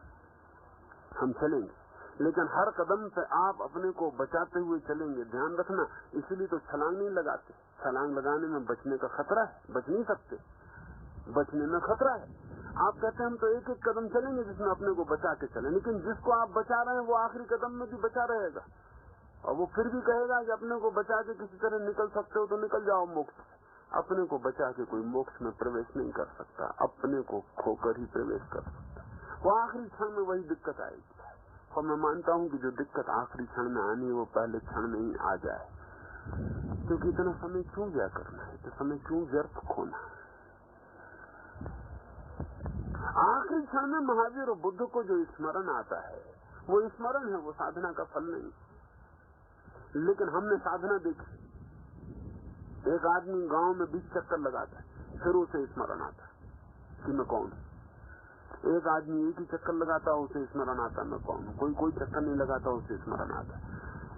हम चलेंगे, लेकिन हर कदम से आप अपने को बचाते हुए चलेंगे, ध्यान रखना। इसीलिए तो छलांग नहीं लगाते, छलांग लगाने में बचने का खतरा है, बच नहीं सकते, बचने में खतरा है। आप कहते हैं हम तो एक एक कदम चलेंगे जिसमें अपने को बचा के चले, लेकिन जिसको आप बचा रहे हैं वो आखिरी कदम में भी बचा रहेगा, और वो फिर भी कहेगा कि अपने को बचा के किसी तरह निकल सकते हो तो निकल जाओ मोक्ष। अपने को बचा के कोई मोक्ष में प्रवेश नहीं कर सकता, अपने को खोकर ही प्रवेश कर सकता। वो आखिरी क्षण में वही दिक्कत आएगी, और मैं मानता हूं कि जो दिक्कत आखिरी क्षण में आनी है वो पहले क्षण में ही आ जाए, क्योंकि इतना समय क्यों व्यय करना है, तो समय क्यों व्यर्थ खोना है। आखिरी क्षण में महावीर और बुद्ध को जो स्मरण आता है वो स्मरण है, वो साधना का फल नहीं। लेकिन हमने साधना देखी, एक आदमी गांव में 20 चक्कर लगाता है, फिर उसे स्मरण आता कि मैं कौन हूं। एक आदमी एक ही चक्कर लगाता, उसे स्मरण आता मैं कौन हूं। कोई चक्कर नहीं लगाता, उसे स्मरण आता।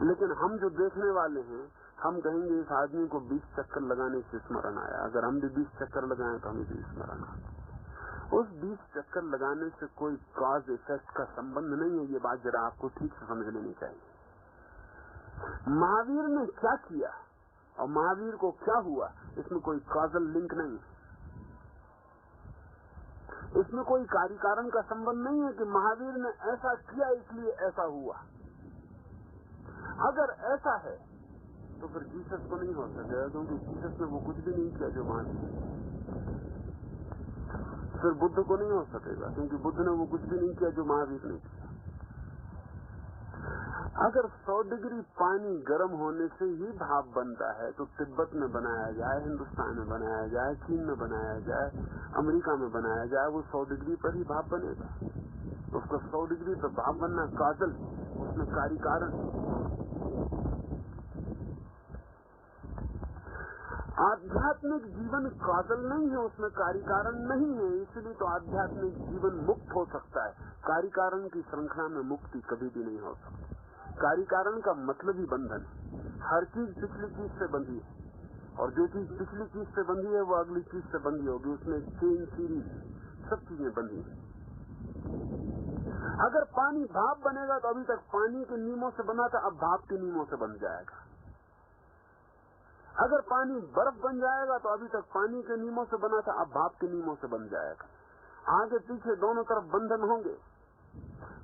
लेकिन हम जो देखने वाले हैं, हम कहेंगे इस आदमी को 20 चक्कर लगाने से स्मरण आया, अगर हम भी 20 चक्कर लगाएं तो हमें भी स्मरण आता। उस 20 चक्कर लगाने से कोई कॉज इफेक्ट का संबंध नहीं है। ये बात जरा आपको ठीक से समझ लेनी चाहिए। महावीर ने क्या किया और महावीर को क्या हुआ, इसमें कोई कॉजल लिंक नहीं है, इसमें कोई कार्य कारण का संबंध नहीं है कि महावीर ने ऐसा किया इसलिए ऐसा हुआ। अगर ऐसा है तो फिर जीसस को नहीं हो सकेगा, क्योंकि जीसस ने वो कुछ भी नहीं किया जो महावीर। फिर बुद्ध को नहीं हो सकेगा, क्योंकि बुद्ध ने वो कुछ भी नहीं किया जो महावीर ने किया। अगर 100 डिग्री पानी गर्म होने से ही भाप बनता है, तो तिब्बत में बनाया जाए, हिंदुस्तान में बनाया जाए, चीन में बनाया जाए, अमेरिका में बनाया जाए, वो 100 डिग्री पर ही भाप बनेगा। उसको 100 डिग्री पर भाप बनना काजल, उसमें कार्य कारण। आध्यात्मिक जीवन काजल नहीं है, उसमें कार्य कारण नहीं है, इसलिए तो आध्यात्मिक जीवन मुक्त हो सकता है। कार्य कारण की श्रृंखला में मुक्ति कभी भी नहीं हो सकती। कार्य कारण का मतलब ही बंधन है। हर चीज पिछली चीज से बंधी है, और जो चीज पिछली चीज से बंधी है वो अगली चीज से बंधी होगी, उसमें चेन सीरीज सब चीजें बंधी है। अगर पानी भाप बनेगा तो अभी तक पानी के नियमों से बना था, अब भाप के नियमों से बन जाएगा। अगर पानी बर्फ बन जाएगा तो अभी तक पानी के नियमों से बना था, अब भाप के नियमों से बन जाएगा। आगे पीछे दोनों तरफ बंधन होंगे।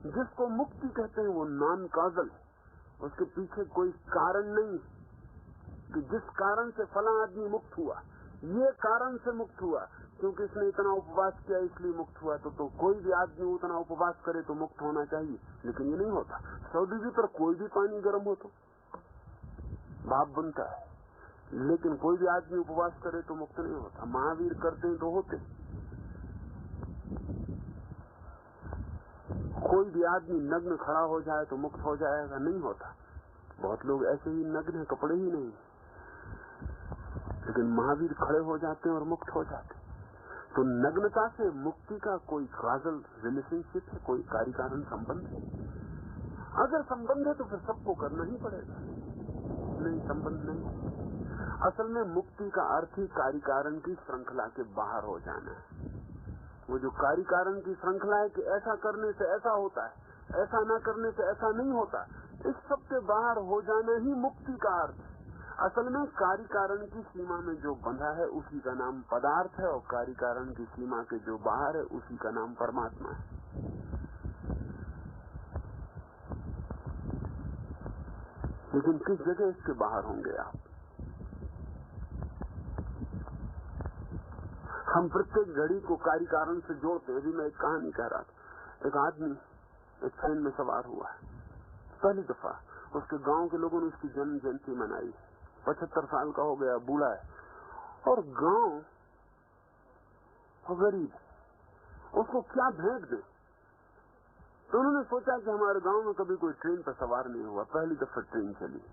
जिसको मुक्ति कहते हैं वो नॉन कॉजल, उसके पीछे कोई कारण नहीं कि जिस कारण से फला आदमी मुक्त हुआ, ये कारण से मुक्त हुआ क्योंकि इसने इतना उपवास किया इसलिए मुक्त हुआ। तो कोई भी आदमी उतना उपवास करे तो मुक्त होना चाहिए, लेकिन ये नहीं होता। 100 डिग्री पर कोई भी पानी गर्म हो तो भाप बनता है, लेकिन कोई भी आदमी उपवास करे तो मुक्त नहीं होता। महावीर करते हैं तो होते। कोई भी आदमी नग्न खड़ा हो जाए तो मुक्त हो जाएगा, नहीं होता। बहुत लोग ऐसे ही नग्न हैं, कपड़े ही नहीं, लेकिन महावीर खड़े हो जाते हैं और मुक्त हो जाते हैं। तो नग्नता से मुक्ति का कोई काजल रिलेशनशिप है, कोई कार्य कारण संबंध है? अगर संबंध है तो फिर सबको करना ही पड़ेगा। नहीं, संबंध नहीं। असल में मुक्ति का अर्थ ही कार्य कारण की श्रृंखला के बाहर हो जाना है। वो जो कार्य कारण की श्रृंखला है कि ऐसा करने से ऐसा होता है, ऐसा ना करने से ऐसा नहीं होता, इस सब के बाहर हो जाना ही मुक्ति का अर्थ है। असल में कार्य कारण की सीमा में जो बंधा है उसी का नाम पदार्थ है, और कार्य कारण की सीमा के जो बाहर है उसी का नाम परमात्मा है। लेकिन किस जगह इसके बाहर होंगे आप? हम प्रत्येक घड़ी को कार्य कारण से जोड़ते। अभी मैं एक कहानी कह रहा था। एक आदमी एक ट्रेन में सवार हुआ है, पहली दफा। उसके गांव के लोगों ने उसकी जन्म जयंती मनाई। 75 साल का हो गया, बूढ़ा है, और गांव गरीब, उसको क्या भेंट दे? तो उन्होंने सोचा कि हमारे गांव में कभी कोई ट्रेन पर सवार नहीं हुआ, पहली दफा ट्रेन चली,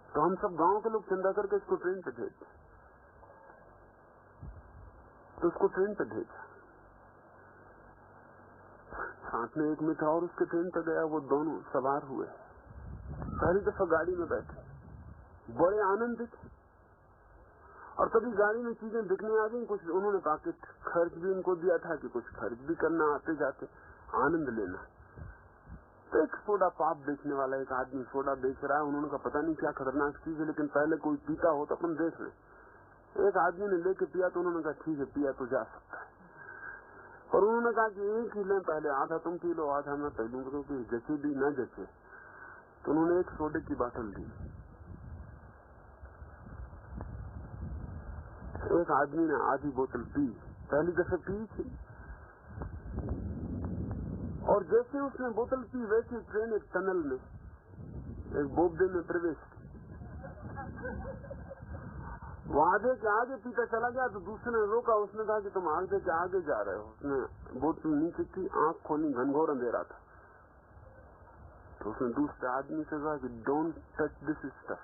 तो हम सब गांव के लोग चंदा करके इसको ट्रेन पे भेजते। तो उसको ट्रेन पे भेजा। साथ में एक मित्र और उसके ट्रेन पे गया। वो दोनों सवार हुए, पहली दफा गाड़ी में बैठे, बड़े आनंदित। और कभी गाड़ी में चीजें बिकने आ गई, कुछ उन्होंने पॉकेट खर्च भी उनको दिया था कि कुछ खर्च भी करना, आते जाते आनंद लेना। तो एक सोडा पाप बेचने वाला एक आदमी सोडा बेच रहा है। उन्होंने कहा पता नहीं क्या खतरनाक चीज है, लेकिन पहले कोई पीता हो तो अपन देख लें। एक आदमी ने लेके पिया तो उन्होंने कहा ठीक है, पिया तो जा सकता है। और उन्होंने कहा कि एक ही लें, पहले आधा तुम पी लो, आधा मैं पी लूंगा, क्योंकि जचे भी न जचे। तो उन्होंने एक सोडे की बोतल दी। एक आदमी ने आधी बोतल पी, पहली दफे पी थी, और जैसे उसने बोतल पी वैसे ट्रेन एक टनल में, एक बोबडे में प्रवेश की। वो आधे के आगे पीता चला गया तो दूसरे ने रोका। उसने कहा कि तुम आधे के आगे जा रहे हो। उसने बोतल नीचे की, आंख खोली, घनघोर अंधेरा था। तो उसने दूसरे आदमी से कहा कि don't touch this stuff,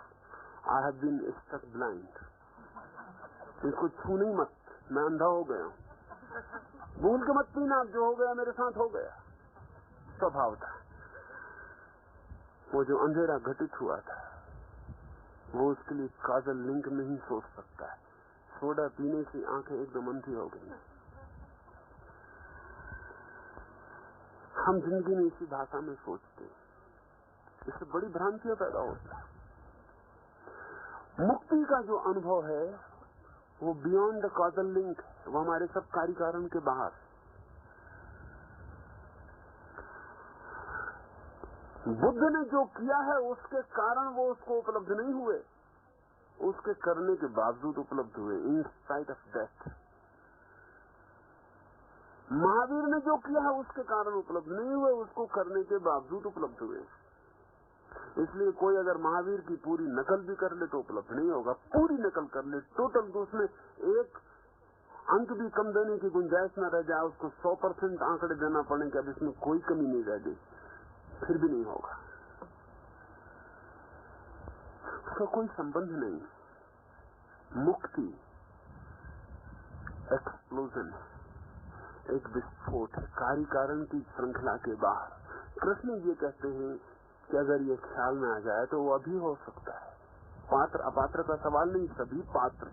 I have been stuck blind. इसको छू नहीं मत, मैं अंधा हो गया हूं। भूल के मत पीना, जो हो गया मेरे साथ हो गया। स्वभाव था। वो जो अंधेरा घटित हुआ था वो उसके लिए काजल लिंक नहीं सोच सकता है। सोडा पीने से आंखें एकदम अंधी हो गई। हम जिंदगी में इसी भाषा में सोचते हैं, इससे बड़ी भ्रांतियां पैदा होती हैं। मुक्ति का जो अनुभव है वो बियॉन्ड द कॉजल लिंक, वो हमारे सब कार्य कारण के बाहर। बुद्ध ने जो किया है उसके कारण वो उसको उपलब्ध नहीं हुए, उसके करने के बावजूद उपलब्ध हुए, in spite of death. Mahavir ने जो किया है उसके कारण उपलब्ध नहीं हुए, उसको करने के बावजूद उपलब्ध हुए। इसलिए कोई अगर महावीर की पूरी नकल भी कर ले तो उपलब्ध नहीं होगा। पूरी नकल कर ले टोटल, तो उसमें एक अंक भी कम देने की गुंजाइश न रह जाए, उसको 100% आंकड़े देना पड़े कि अब इसमें कोई कमी नहीं रह गई, फिर भी नहीं होगा। उसका कोई संबंध नहीं। मुक्ति एक्सप्लोजन है, एक विस्फोट है, कार्य कारण की श्रृंखला के बाहर। कृष्ण ये कहते हैं कि अगर ये ख्याल में आ जाए तो वो अभी हो सकता है। पात्र अपात्र का सवाल नहीं, सभी पात्र।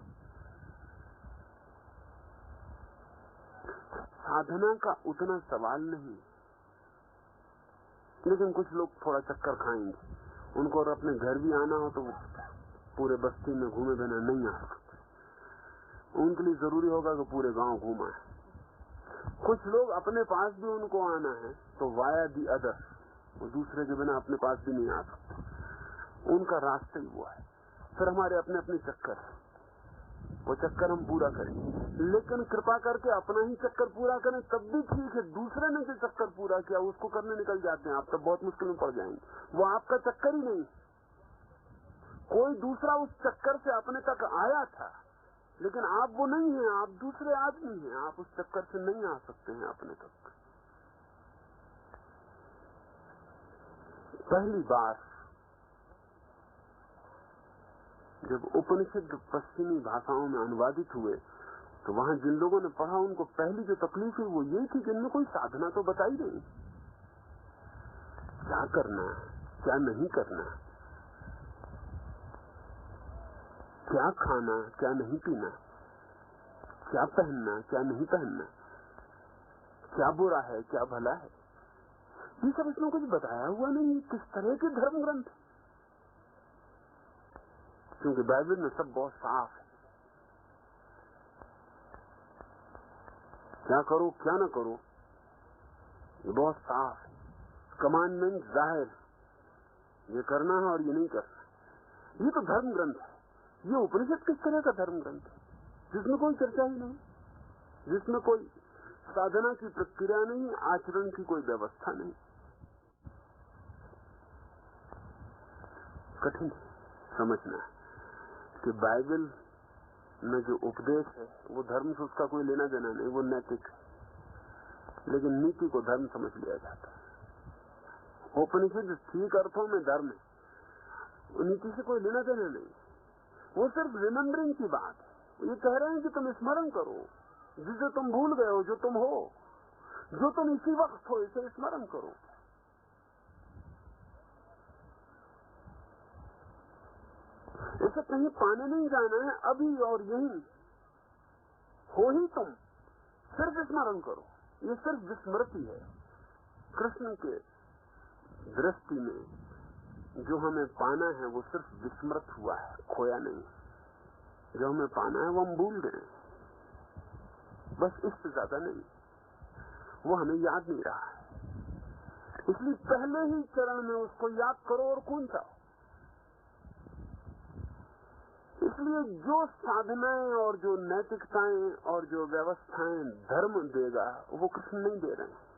साधना का उतना सवाल नहीं, लेकिन कुछ लोग थोड़ा चक्कर खाएंगे, उनको और अपने घर भी आना हो तो पूरे बस्ती में घूमे बिना नहीं आ सकते। उनके लिए जरूरी होगा कि पूरे गांव घूमा है। कुछ लोग अपने पास भी उनको आना है तो वाया दी अदर, वो दूसरे के बिना अपने पास भी नहीं आ सकते। उनका रास्ता ही वो है। फिर हमारे अपने अपने चक्कर, वो चक्कर हम पूरा करें, लेकिन कृपा करके अपना ही चक्कर पूरा करें तब भी ठीक है। दूसरे ने जो चक्कर पूरा किया उसको करने निकल जाते हैं, आप तब बहुत मुश्किल में पड़ जाएंगे। वो आपका चक्कर ही नहीं, कोई दूसरा उस चक्कर से अपने तक आया था, लेकिन आप वो नहीं है, आप दूसरे आदमी हैं, आप उस चक्कर से नहीं आ सकते हैं अपने तक। पहली बार जब उपनिषद पश्चिमी भाषाओं में अनुवादित हुए तो वहां जिन लोगों ने पढ़ा उनको पहली जो तकलीफ हुई वो ये थी कि इनमें कोई साधना तो बताई नहीं। क्या करना, क्या नहीं करना, क्या खाना, क्या नहीं पीना, क्या पहनना, क्या नहीं पहनना, क्या बुरा है, क्या भला है, ये सब इसमें कुछ बताया हुआ नहीं। किस तरह के धर्म ग्रंथ, क्योंकि बाइबल में सब बहुत साफ है। क्या करो क्या ना करो ये बहुत साफ है। कमांडमेंट जाहिर, ये करना है और ये नहीं करना। ये तो धर्म ग्रंथ है। ये उपनिषद किस तरह का धर्म ग्रंथ है जिसमें कोई चर्चा ही नहीं, जिसमें कोई साधना की प्रक्रिया नहीं, आचरण की कोई व्यवस्था नहीं। कठिन समझना कि बाइबल में जो उपदेश है वो धर्म से उसका कोई लेना देना नहीं, वो नैतिक है, लेकिन नीति को धर्म समझ लिया जाता है। उपनिषद ठीक अर्थों में धर्म है, नीति से कोई लेना देना नहीं, वो सिर्फ रिमेम्बरिंग की बात है। ये कह रहे हैं कि तुम स्मरण करो जिसे तुम भूल गए हो, जो तुम हो, जो तुम इसी वक्त हो, इसे स्मरण करो। इसे कहीं पाने नहीं जाना है, अभी और यही हो ही तुम, सिर्फ स्मरण करो। ये सिर्फ विस्मृति है। कृष्ण के दृष्टि में जो हमें पाना है वो सिर्फ विस्मृत हुआ है, खोया नहीं। जो हमें पाना है वो हम भूल गए, बस इससे ज्यादा नहीं। वो हमें याद नहीं रहा है, इसलिए पहले ही चरण में उसको याद करो और कूद जाओ। इसलिए जो साधनाएं और जो नैतिकताएं और जो व्यवस्थाएं धर्म देगा वो कृष्ण नहीं दे रहे हैं।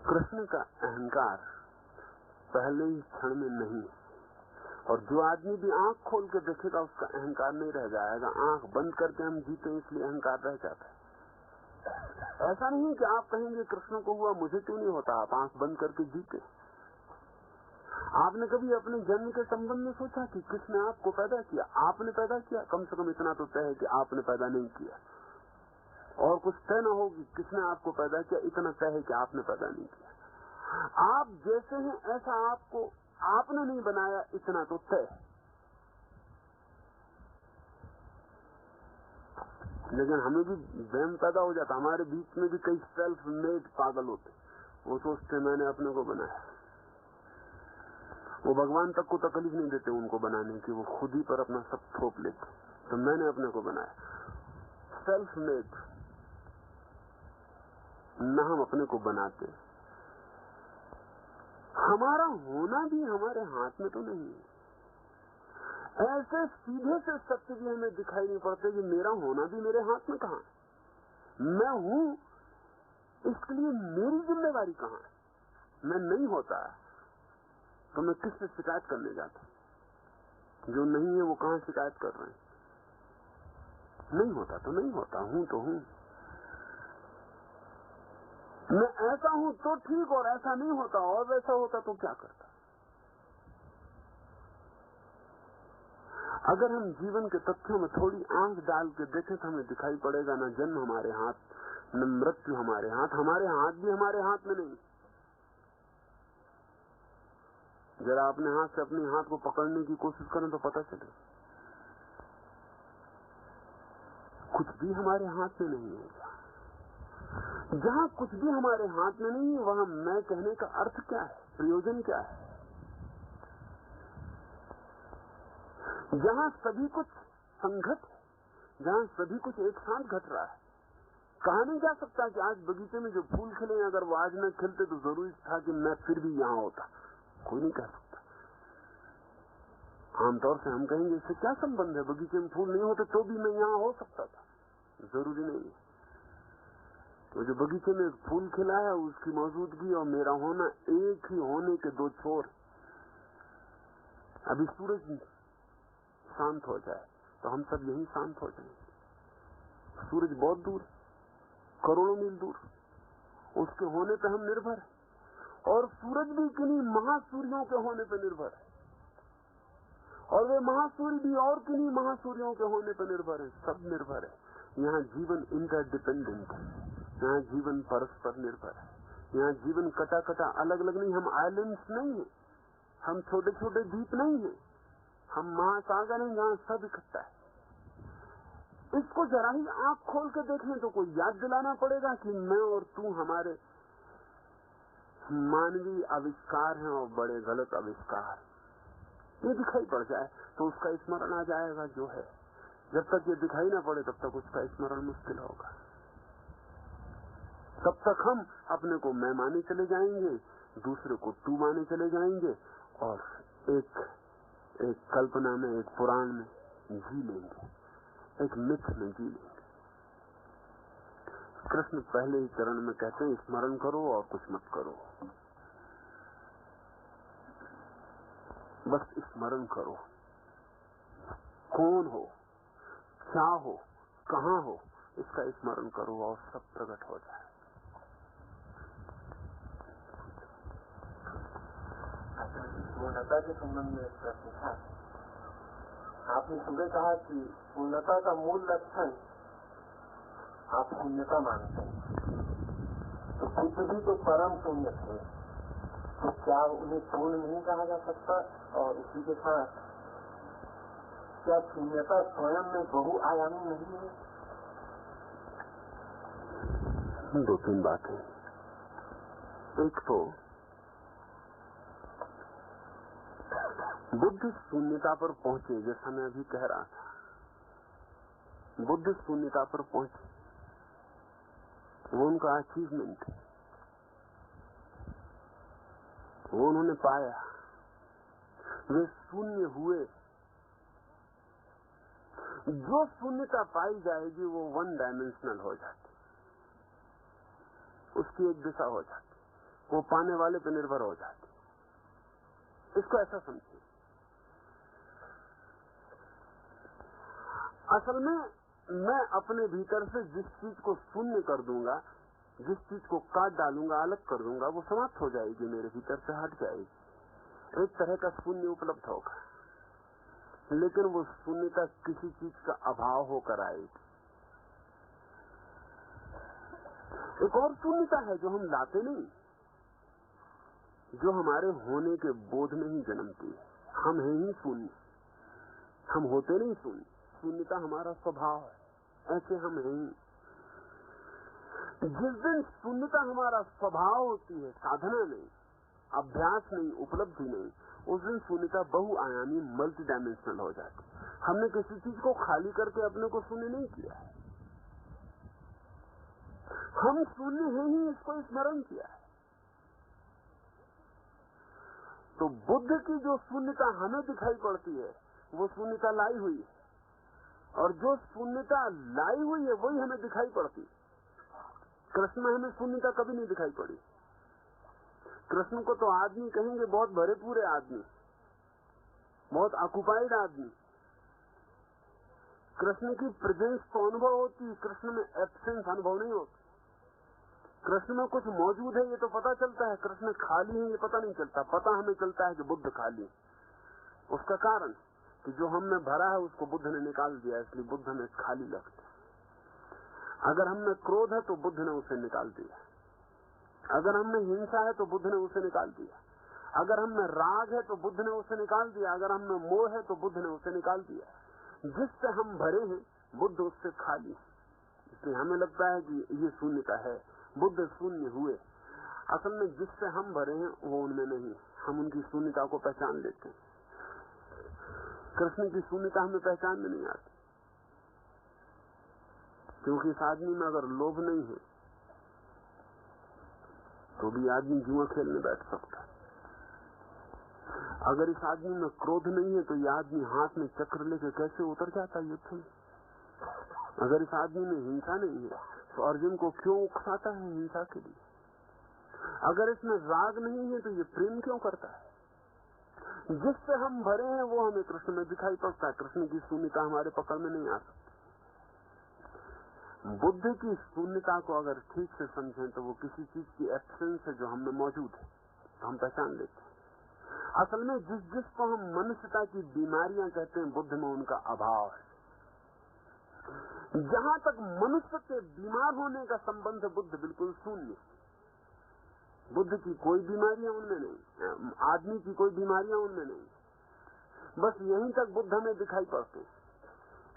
कृष्ण का अहंकार पहले ही क्षण में नहीं है, और जो आदमी भी आंख खोल के देखेगा उसका अहंकार नहीं रह जाएगा। आंख बंद करके हम जीते इसलिए अहंकार रह जाता है। ऐसा नहीं कि आप कहेंगे कृष्ण को हुआ मुझे क्यों नहीं होता, आप आंख बंद करके जीते। आपने कभी अपने जन्म के संबंध में सोचा कि किसने आपको पैदा किया? आपने पैदा किया? कम से कम इतना तो तय है कि आपने पैदा नहीं किया, और कुछ तय न हो कि किसने आपको पैदा किया, इतना तय है कि आपने पैदा नहीं किया। आप जैसे हैं ऐसा आपको आपने नहीं बनाया, इतना तो तय है। लेकिन हमें भी वहम पैदा हो जाता, हमारे बीच में भी कई सेल्फ मेड पागल होते, वो सोचते मैंने अपने को बनाया। वो भगवान तक को तकलीफ नहीं देते उनको बनाने की, वो खुद ही पर अपना सब थोप लेते, तो मैंने अपने को बनाया। सेल्फ मेड न हम अपने को बनाते। हमारा होना भी हमारे हाथ में तो नहीं है। ऐसे सीधे से सत्य भी हमें दिखाई नहीं पड़ते कि मेरा होना भी मेरे हाथ में कहां है। मैं हूं, इसके लिए मेरी जिम्मेवारी कहां है। मैं नहीं होता तो मैं किससे शिकायत करने जाता? जो नहीं है वो कहां शिकायत कर रहे हैं? नहीं होता तो नहीं होता, हूं तो हूं। मैं ऐसा हूं तो ठीक, और ऐसा नहीं होता और वैसा होता तो क्या करता? अगर हम जीवन के तथ्यों में थोड़ी आंख डाल के देखें तो हमें दिखाई पड़ेगा न जन्म हमारे हाथ, न मृत्यु हमारे हाथ। हमारे हाथ भी हमारे हाथ में नहीं। जरा अपने हाथ से अपने हाथ को पकड़ने की कोशिश करें तो पता चले कुछ भी हमारे हाथ में नहीं है। जहां कुछ भी हमारे हाथ में नहीं है वहां मैं कहने का अर्थ क्या है, प्रयोजन क्या है? जहां सभी कुछ संगत है, जहां सभी कुछ एक साथ घट रहा है। कहा नहीं जा सकता कि आज बगीचे में जो फूल खिले अगर वो आज न खिलते तो जरूरी था कि मैं फिर भी यहाँ होता। कोई नहीं कह सकता। आमतौर से हम कहेंगे इससे क्या संबंध है, बगीचे में फूल नहीं होते तो भी मैं यहाँ हो सकता था। जरूरी नहीं है। तो जो बगीचे में फूल खिला है उसकी मौजूदगी और मेरा होना एक ही होने के दो छोर। अभी सूरज शांत हो जाए तो हम सब यहीं शांत हो जाएंगे। सूरज बहुत दूर, करोड़ों मील दूर, उसके होने पे हम निर्भर हैं। और सूरज भी किन्हीं महासूर्यों के होने पे निर्भर है, और वे महासूर्य भी और किन्हीं महासूर्यों के होने पे निर्भर है। सब निर्भर है। यहाँ जीवन इंटरडिपेंडेंट है, यहाँ जीवन परस्पर निर्भर है। यहाँ जीवन कटा कटा अलग अलग नहीं। हम आइलैंड्स नहीं है, हम छोटे छोटे द्वीप नहीं है, हम महासागर हैं जहाँ सब इकट्ठा है। इसको जरा ही आंख खोल के देखें तो कोई याद दिलाना पड़ेगा कि मैं और तू हमारे मानवीय आविष्कार हैं और बड़े गलत आविष्कार। ये दिखाई पड़ जाए तो उसका स्मरण आ जाएगा जो है। जब तक ये दिखाई ना पड़े तब तक उसका स्मरण मुश्किल होगा। तब तक हम अपने को मैं माने चले जाएंगे, दूसरे को तू माने चले जाएंगे और एक कल्पना में, एक पुराण में जी लेंगे, एक मिथ में जी लेंगे। कृष्ण पहले ही चरण में कहते हैं स्मरण करो और कुछ मत करो, बस स्मरण करो। कौन हो, क्या हो, कहां हो, इसका स्मरण करो और सब प्रकट हो जाए। पूर्णता के संबंध में एक प्रश्न था। आपने सुबह कहा कि पूर्णता का मूल लक्षण आप शून्यता मानते हैं, तो बुद्ध भी तो परम शून्य थे, तो क्या उन्हें पूर्ण नहीं कहा जा सकता? और उसी के साथ क्या शून्यता स्वयं में बहुआयामी नहीं है? दो तीन बातें। एक तो बुद्ध शून्यता पर पहुंचे, जैसा मैं अभी कह रहा था, बुद्ध शून्यता पर पहुंचे, वो उनका अचीवमेंट है, वो उन्होंने पाया। वे शून्य हुए। जो शून्यता पाई जाएगी वो वन डायमेंशनल हो जाती, उसकी एक दिशा हो जाती, वो पाने वाले पर निर्भर हो जाती। इसको ऐसा समझिए, असल में मैं अपने भीतर से जिस चीज को शून्य कर दूंगा, जिस चीज को काट डालूंगा, अलग कर दूंगा, वो समाप्त हो जाएगी, मेरे भीतर से हट जाएगी। एक तरह का शून्य उपलब्ध होगा, लेकिन वो शून्यता किसी चीज का अभाव होकर आएगी। एक और शून्यता है जो हम लाते नहीं, जो हमारे होने के बोध में ही जन्मती है। हम हैं ही शून्य, हम होते नहीं शून्य। शून्यता हमारा स्वभाव है, ऐसे हम हैं ही। जिस दिन शून्यता हमारा स्वभाव होती है, साधना नहीं, अभ्यास नहीं, उपलब्धि नहीं, उस दिन शून्यता बहुआयामी, मल्टी डायमेंशनल हो जाती। हमने किसी चीज को खाली करके अपने को शून्य नहीं किया है, हम शून्य हैं ही, इसको स्मरण किया है। तो बुद्ध की जो शून्यता हमें दिखाई पड़ती है, वो शून्यता लाई हुई है, और जो शून्यता लाई हुई है वही हमें दिखाई पड़ती है। कृष्ण में हमें शून्यता कभी नहीं दिखाई पड़ी। कृष्ण को तो आदमी कहेंगे बहुत भरे पूरे आदमी, बहुत ऑक्युपाइड आदमी। कृष्ण की प्रेजेंस तो अनुभव होती, कृष्ण में एब्सेंस अनुभव नहीं होती। कृष्ण में कुछ मौजूद है ये तो पता चलता है, कृष्ण खाली है ये पता नहीं चलता। पता हमें चलता है कि बुद्ध खाली है। उसका कारण कि जो हम में भरा है उसको बुद्ध ने निकाल दिया, इसलिए बुद्ध हमें खाली लगता है। अगर हम में क्रोध है तो बुद्ध ने उसे निकाल दिया, अगर हम में हिंसा है तो बुद्ध ने उसे निकाल दिया, अगर हम में राग है तो बुद्ध ने उसे निकाल दिया, अगर हम में मोह है तो बुद्ध ने उसे निकाल दिया। जिससे हम भरे हैं बुद्ध उससे खाली है, इसलिए हमें लगता है कि ये शून्यता है। बुद्ध शून्य हुए, असल में जिससे हम भरे हैं वो उनमें नहीं, हम उनकी शून्यता को पहचान लेते हैं। कृष्ण की शून्यता हमें पहचान में नहीं आती, क्योंकि इस आदमी में अगर लोभ नहीं है तो भी आदमी जुआ खेलने बैठ सकता है। अगर इस आदमी में क्रोध नहीं है तो ये आदमी हाथ में चक्र लेके कैसे उतर जाता युद्ध में। अगर इस आदमी में हिंसा नहीं है तो अर्जुन को क्यों उकसाता है हिंसा के लिए। अगर इसमें राग नहीं है तो ये प्रेम क्यों करता है। जिससे हम भरे हैं वो हमें कृष्ण में दिखाई पड़ता है। कृष्ण की शून्यता हमारे पकड़ में नहीं आ सकती। बुद्ध की शून्यता को अगर ठीक से समझें तो वो किसी चीज की एब्सेंस है जो हमें मौजूद है, तो हम पहचान लेते हैं। असल में जिसको हम मनुष्यता की बीमारियां कहते हैं, बुद्ध में उनका अभाव है। जहां तक मनुष्य के बीमार होने का संबंध है, बुद्ध बिल्कुल शून्य। बुद्ध की कोई बीमारियां उनमें नहीं, आदमी की कोई बीमारियां उनमें नहीं। बस यहीं तक बुद्ध हमें दिखाई पड़ते हैं।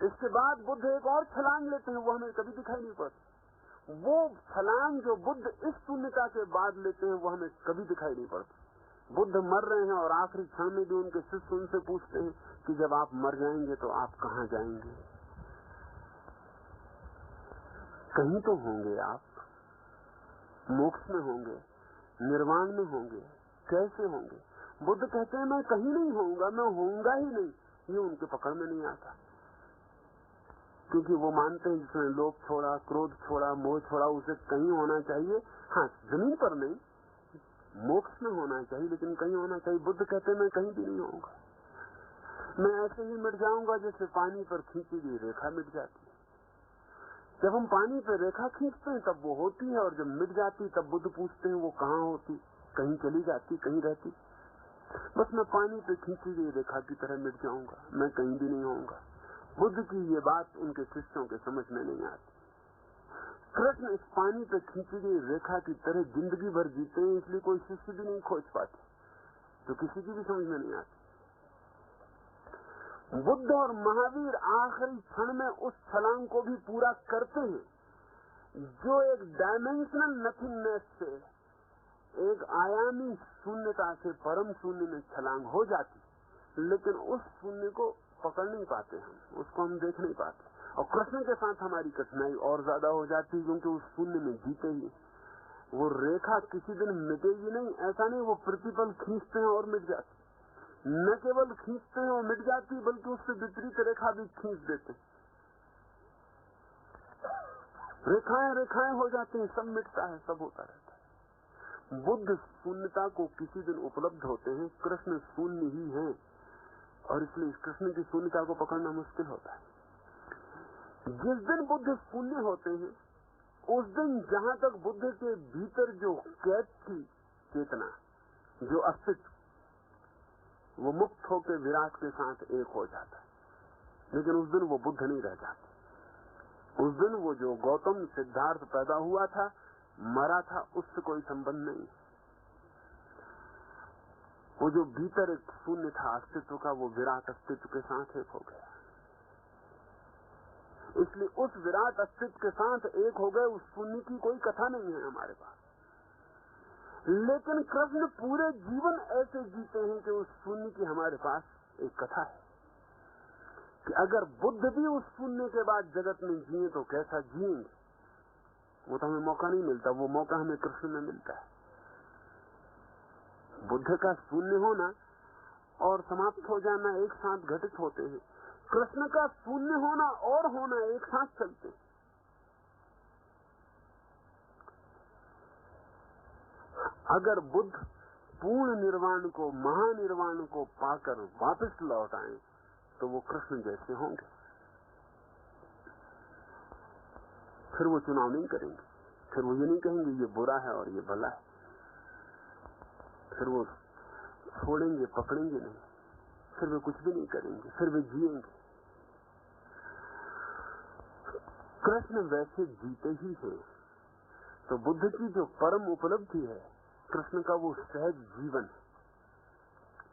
इसके बाद बुद्ध एक और छलांग लेते हैं, वो हमें कभी दिखाई नहीं पड़ती। वो छलांग जो बुद्ध इस शून्यता के बाद लेते हैं वो हमें कभी दिखाई नहीं पड़ती। बुद्ध मर रहे हैं और आखिरी क्षण में भी उनके शिष्य उनसे पूछते हैं कि जब आप मर जाएंगे तो आप कहाँ जाएंगे, कहीं तो होंगे आप। मोक्ष में होंगे, निर्वाण में होंगे, कैसे होंगे? बुद्ध कहते हैं मैं कहीं नहीं होऊंगा, मैं होऊंगा ही नहीं। ये उनके पकड़ में नहीं आता, क्योंकि वो मानते हैं जिसने लोभ छोड़ा, क्रोध छोड़ा, मोह छोड़ा, उसे कहीं होना चाहिए। हाँ, जमीन पर नहीं, मोक्ष में होना चाहिए, लेकिन कहीं होना चाहिए। बुद्ध कहते हैं मैं कहीं भी नहीं होऊंगा, मैं ऐसे ही मिट जाऊंगा जैसे पानी पर खींची गई रेखा मिट जाती है। जब हम पानी पर रेखा खींचते हैं तब वो होती है, और जब मिट जाती तब बुद्ध पूछते हैं वो कहाँ होती? कहीं चली जाती, कहीं रहती? बस मैं पानी पे खींची गई रेखा की तरह मिट जाऊंगा, मैं कहीं भी नहीं होऊंगा। बुद्ध की ये बात उनके शिष्यों के समझ में नहीं आती। कृष्ण इस पानी पे खींची गई रेखा की तरह जिंदगी भर जीते हैं, इसलिए कोई शिष्य भी नहीं खोज पाते, तो किसी की भी समझ में नहीं आती। बुद्ध और महावीर आखिरी क्षण में उस छलांग को भी पूरा करते हैं जो एक डायमेंशनल नथिंगनेस से, एक आयामी शून्यता से परम शून्य में छलांग हो जाती, लेकिन उस शून्य को पकड़ नहीं पाते, हम उसको हम देख नहीं पाते। और कृष्ण के साथ हमारी कठिनाई और ज्यादा हो जाती है, क्योंकि उस शून्य में जीते ही वो रेखा किसी दिन मिटेगी नहीं। ऐसा नहीं वो प्रतिपल खींचते हैं और मिट जाती, न केवल खींचते हैं और मिट जाती, बल्कि उससे विपरीत रेखा भी खींच देते, रेखाएं रेखाएं हो जाती हैं, सब मिटता है, सब होता रहता है। बुद्ध शून्यता को किसी दिन उपलब्ध होते हैं, कृष्ण शून्य ही है, और इसलिए कृष्ण की शून्यता को पकड़ना मुश्किल होता है। जिस दिन बुद्ध शून्य होते हैं, उस दिन जहां तक बुद्ध के भीतर जो कैद थी चेतना, जो अस्तित्व, वो मुक्त होकर विराट के साथ एक हो जाता है। लेकिन उस दिन वो बुद्ध नहीं रह जाते। उस दिन वो जो गौतम सिद्धार्थ पैदा हुआ था, मरा था, उससे कोई संबंध नहीं। वो जो भीतर एक शून्य था अस्तित्व का, वो विराट अस्तित्व के साथ एक हो गया। इसलिए उस विराट अस्तित्व के साथ एक हो गए, उस शून्य की कोई कथा नहीं है हमारे पास। लेकिन कृष्ण पूरे जीवन ऐसे जीते हैं कि उस शून्य की हमारे पास एक कथा है कि अगर बुद्ध भी उस शून्य के बाद जगत में जिए तो कैसा जिएंगे। वो तो हमें मौका नहीं मिलता, वो मौका हमें कृष्ण में मिलता है। बुद्ध का शून्य होना और समाप्त हो जाना एक साथ घटित होते हैं, कृष्ण का शून्य होना और होना एक साथ चलते हैं। अगर बुद्ध पूर्ण निर्वाण को, महानिर्वाण को पाकर वापस लौट आए तो वो कृष्ण जैसे होंगे। फिर वो चुनाव नहीं करेंगे, फिर वो ये नहीं कहेंगे ये बुरा है और ये भला है, फिर वो छोड़ेंगे, पकड़ेंगे नहीं, फिर वे कुछ भी नहीं करेंगे, फिर वे जिएंगे। कृष्ण वैसे जीते ही है। तो बुद्ध की जो परम उपलब्धि है, कृष्ण का वो सहज जीवन है,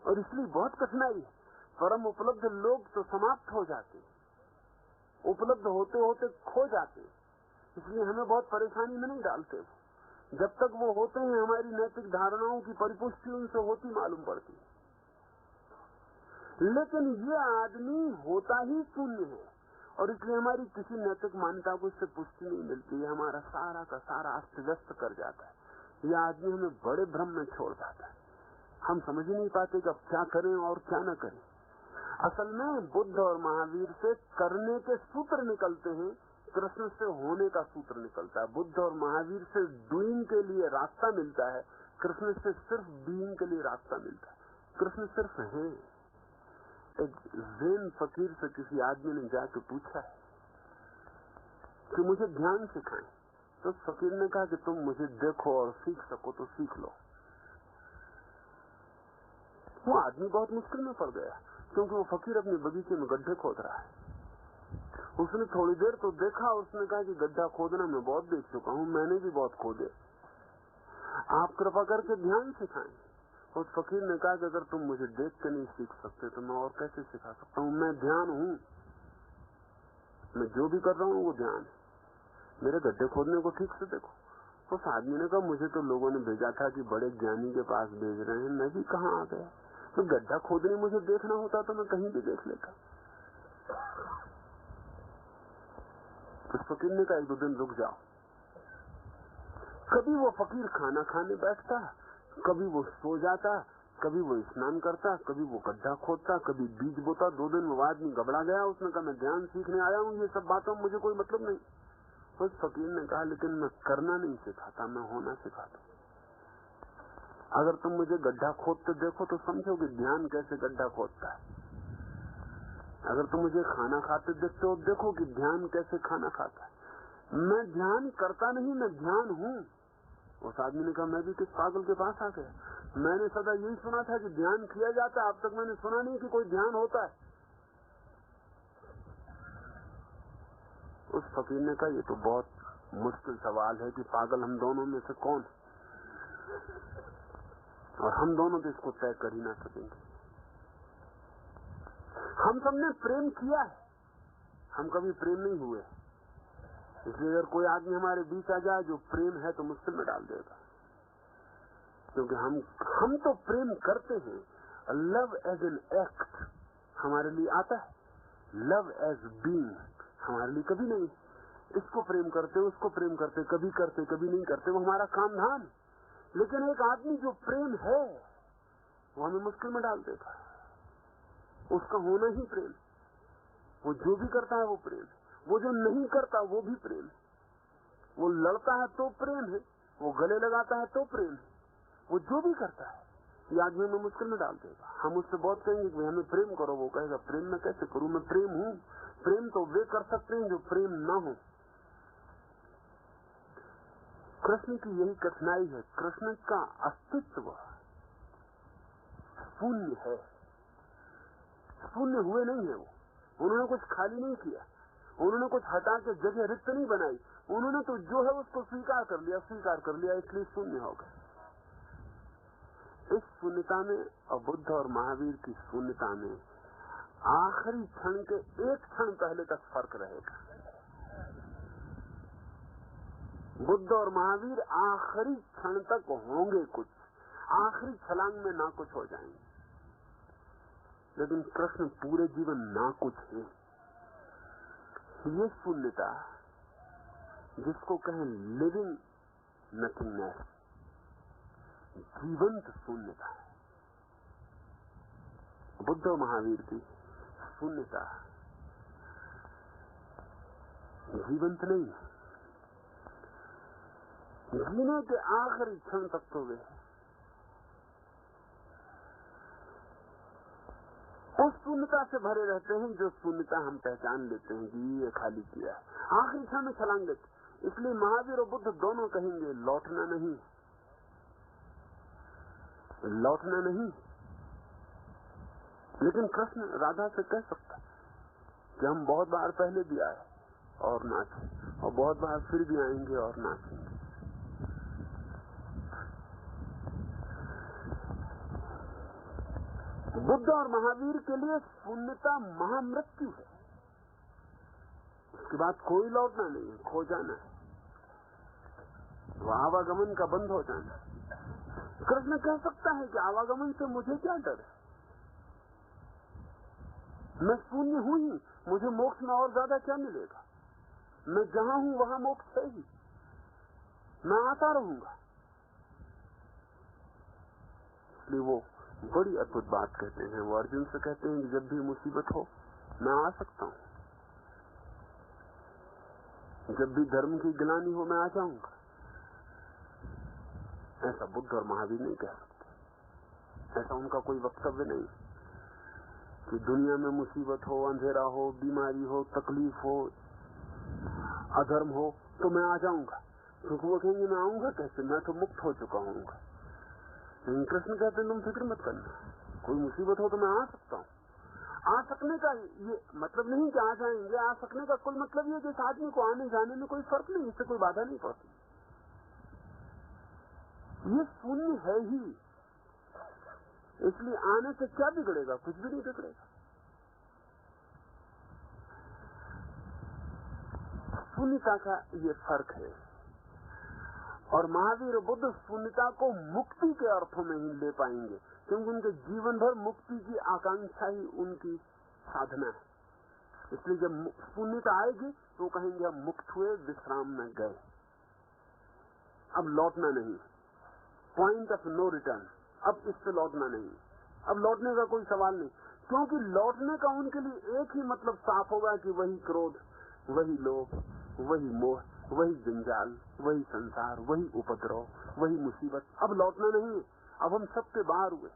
और इसलिए बहुत कठिनाई है। परम उपलब्ध लोग तो समाप्त हो जाते, उपलब्ध होते होते खो जाते, इसलिए हमें बहुत परेशानी में नहीं डालते। जब तक वो होते हैं हमारी नैतिक धारणाओं की परिपुष्टि उनसे होती मालूम पड़ती है। लेकिन ये आदमी होता ही शून्य है, और इसलिए हमारी किसी नैतिक मान्यता को इससे पुष्टि नहीं मिलती है। हमारा सारा का सारा अस्त व्यस्त कर जाता है। यह आदमी हमें बड़े भ्रम में छोड़ जाता है। हम समझ ही नहीं पाते कि अब क्या करें और क्या न करें। असल में बुद्ध और महावीर से करने के सूत्र निकलते हैं, कृष्ण से होने का सूत्र निकलता है। बुद्ध और महावीर से डूइंग के लिए रास्ता मिलता है, कृष्ण से सिर्फ बीइंग के लिए रास्ता मिलता है। कृष्ण सिर्फ है। एक ज़ेन फकीर से किसी आदमी ने जाकर पूछा है कि मुझे ध्यान सिखाएं, तो फकीर ने कहा कि तुम मुझे देखो और सीख सको तो सीख लो। वो आदमी बहुत मुश्किल में पड़ गया, क्योंकि वो फकीर अपने बगीचे में गड्ढे खोद रहा है। उसने थोड़ी देर तो देखा, उसने कहा कि गड्ढा खोदना मैं बहुत देख चुका हूँ, मैंने भी बहुत खोदे, आप कृपा करके ध्यान सिखाएं। उस फकीर ने कहा कि अगर तुम मुझे देख के नहीं सीख सकते तो मैं और कैसे सिखा सकता हूँ। मैं ध्यान हूँ, मैं जो भी कर रहा हूँ वो ध्यान है, मेरे गड्ढे खोदने को ठीक से देखो। तो उस आदमी ने कहा मुझे तो लोगों ने भेजा था कि बड़े ज्ञानी के पास भेज रहे हैं, मैं भी कहाँ आ गया। तो गड्ढा खोदने मुझे देखना होता तो मैं कहीं भी देख लेता। उस फकीर ने कहा एक दो दिन रुक जाओ। कभी वो फकीर खाना खाने बैठता, कभी वो सो जाता, कभी वो स्नान करता, कभी वो गड्ढा खोदता, कभी बीज बोता। 2 दिन वो आदमी घबरा गया, उसने कहा मैं ध्यान सीखने आया हूँ, ये सब बातों में मुझे कोई मतलब नहीं। उस फकीर ने कहा लेकिन मैं करना नहीं सिखाता, मैं होना सिखाता। अगर तुम मुझे गड्ढा खोदते देखो तो समझोगे ध्यान कैसे गड्ढा खोदता है। अगर तुम मुझे खाना खाते देखते हो देखो कि ध्यान कैसे खाना खाता है। मैं ध्यान करता नहीं, मैं ध्यान हूँ। उस आदमी ने कहा मैं भी किस पागल के पास आ गया, मैंने सदा यही सुना था कि ध्यान किया जाता है, अब तक मैंने सुना नहीं कि कोई ध्यान होता है। उस फकीर ने कहा ये तो बहुत मुश्किल सवाल है कि पागल हम दोनों में से कौन, और हम दोनों तो इसको तय कर ही ना सकेंगे। हम सबने प्रेम किया है, हम कभी प्रेम नहीं हुए। इसलिए अगर कोई आदमी हमारे बीच आ जाए जो प्रेम है तो मुश्किल में डाल देगा, क्योंकि हम तो प्रेम करते हैं। लव एज एन एक्ट हमारे लिए आता है, लव एज बीइंग हमारे लिए कभी नहीं। इसको प्रेम करते, उसको प्रेम करते, कभी करते कभी नहीं करते, वो हमारा काम धाम। लेकिन एक आदमी जो प्रेम है वो हमें मुश्किल में डाल देता है। उसका होना ही प्रेम, वो जो भी करता है वो प्रेम, वो जो नहीं करता वो भी प्रेम, वो लड़ता है तो प्रेम है, वो गले लगाता है तो प्रेम है, वो जो भी करता है ये आदमी में मुश्किल में डाल देगा। हम उससे बहुत कहेंगे कि हमें प्रेम करो, वो कहेगा प्रेम मैं कैसे करूं, मैं प्रेम हूं। प्रेम तो वे कर सकते हैं जो प्रेम ना हो। कृष्ण की यही कठिनाई है, कृष्ण का अस्तित्व शून्य है, शून्य हुए नहीं है। वो उन्होंने कुछ खाली नहीं किया, उन्होंने कुछ हटा के जगह रिक्त नहीं बनाई, उन्होंने तो जो है उसको स्वीकार कर लिया, इसलिए शून्य हो गए। इस शून्यता में और बुद्ध और महावीर की शून्यता में आखिरी क्षण के एक क्षण पहले तक फर्क रहेगा। बुद्ध और महावीर आखिरी क्षण तक होंगे कुछ, आखिरी छलांग में ना कुछ हो जाएंगे, लेकिन कृष्ण पूरे जीवन ना कुछ है। ये शून्यता जिसको कहें लिविंग नथिंगनेस, जीवंत शून्यता है। बुद्ध और महावीर की शून्यता जीवंत नहीं है, जीने के आखिरी क्षण तक तो वे उस शून्यता से भरे रहते हैं जो शून्यता हम पहचान लेते हैं कि ये खाली किया है, आखिरी क्षण में छलांग देते। इसलिए महावीर और बुद्ध दोनों कहेंगे लौटना नहीं, लौटना नहीं। लेकिन कृष्ण राधा से कह सकता कि हम बहुत बार पहले भी आए और नाचे, और बहुत बार फिर भी आएंगे और नाचेंगे। बुद्ध और महावीर के लिए शून्यता महामृत्यु है, उसके बाद कोई लौटना नहीं है, खो जाना है, वो आवागमन का बंद हो जाना है। कृष्ण कह सकता है कि आवागमन से मुझे क्या डर है, मैं शून्य हूं ही, मुझे मोक्ष में और ज्यादा क्या मिलेगा, मैं जहां हूं वहां मोक्ष है ही, मैं आता रहूंगा। इसलिए वो बड़ी अद्भुत बात कहते हैं, वो अर्जुन से कहते हैं कि जब भी मुसीबत हो मैं आ सकता हूं, जब भी धर्म की गिलानी हो मैं आ जाऊंगा। ऐसा बुद्ध और महावीर नहीं कह सकते, ऐसा उनका कोई वक्तव्य नहीं कि दुनिया में मुसीबत हो, अंधेरा हो, बीमारी हो, तकलीफ हो, अधर्म हो तो मैं आ जाऊंगा, क्योंकि वो कहेंगे मैं आऊंगा कैसे, मैं तो मुक्त हो चुका हूँ। लेकिन कृष्ण कहते हैं तुम फिक्र मत करना, कोई मुसीबत हो तो मैं आ सकता हूँ। आ सकने का ये मतलब नहीं कि आ जाएंगे, आ सकने का कुल मतलब ये कि इस आदमी को आने जाने में कोई फर्क नहीं, इससे कोई बाधा नहीं पड़ती, ये शून्य है ही, इसलिए आने से क्या बिगड़ेगा, कुछ भी नहीं बिगड़ेगा। शून्यता का ये फर्क है। और महावीर और बुद्ध शून्यता को मुक्ति के अर्थों में ही ले पाएंगे, क्योंकि उनके जीवन भर मुक्ति की आकांक्षा ही उनकी साधना है। इसलिए जब शून्यता आएगी तो कहेंगे हम मुक्त हुए, विश्राम में गए, अब लौटना नहीं, पॉइंट ऑफ नो रिटर्न, अब इससे लौटना नहीं, अब लौटने का कोई सवाल नहीं, क्योंकि लौटने का उनके लिए एक ही मतलब साफ होगा कि वही क्रोध, वही लोभ, वही मोह, वही जंजाल, वही संसार, वही उपद्रव, वही मुसीबत। अब लौटना नहीं, अब हम सबके बाहर हुए।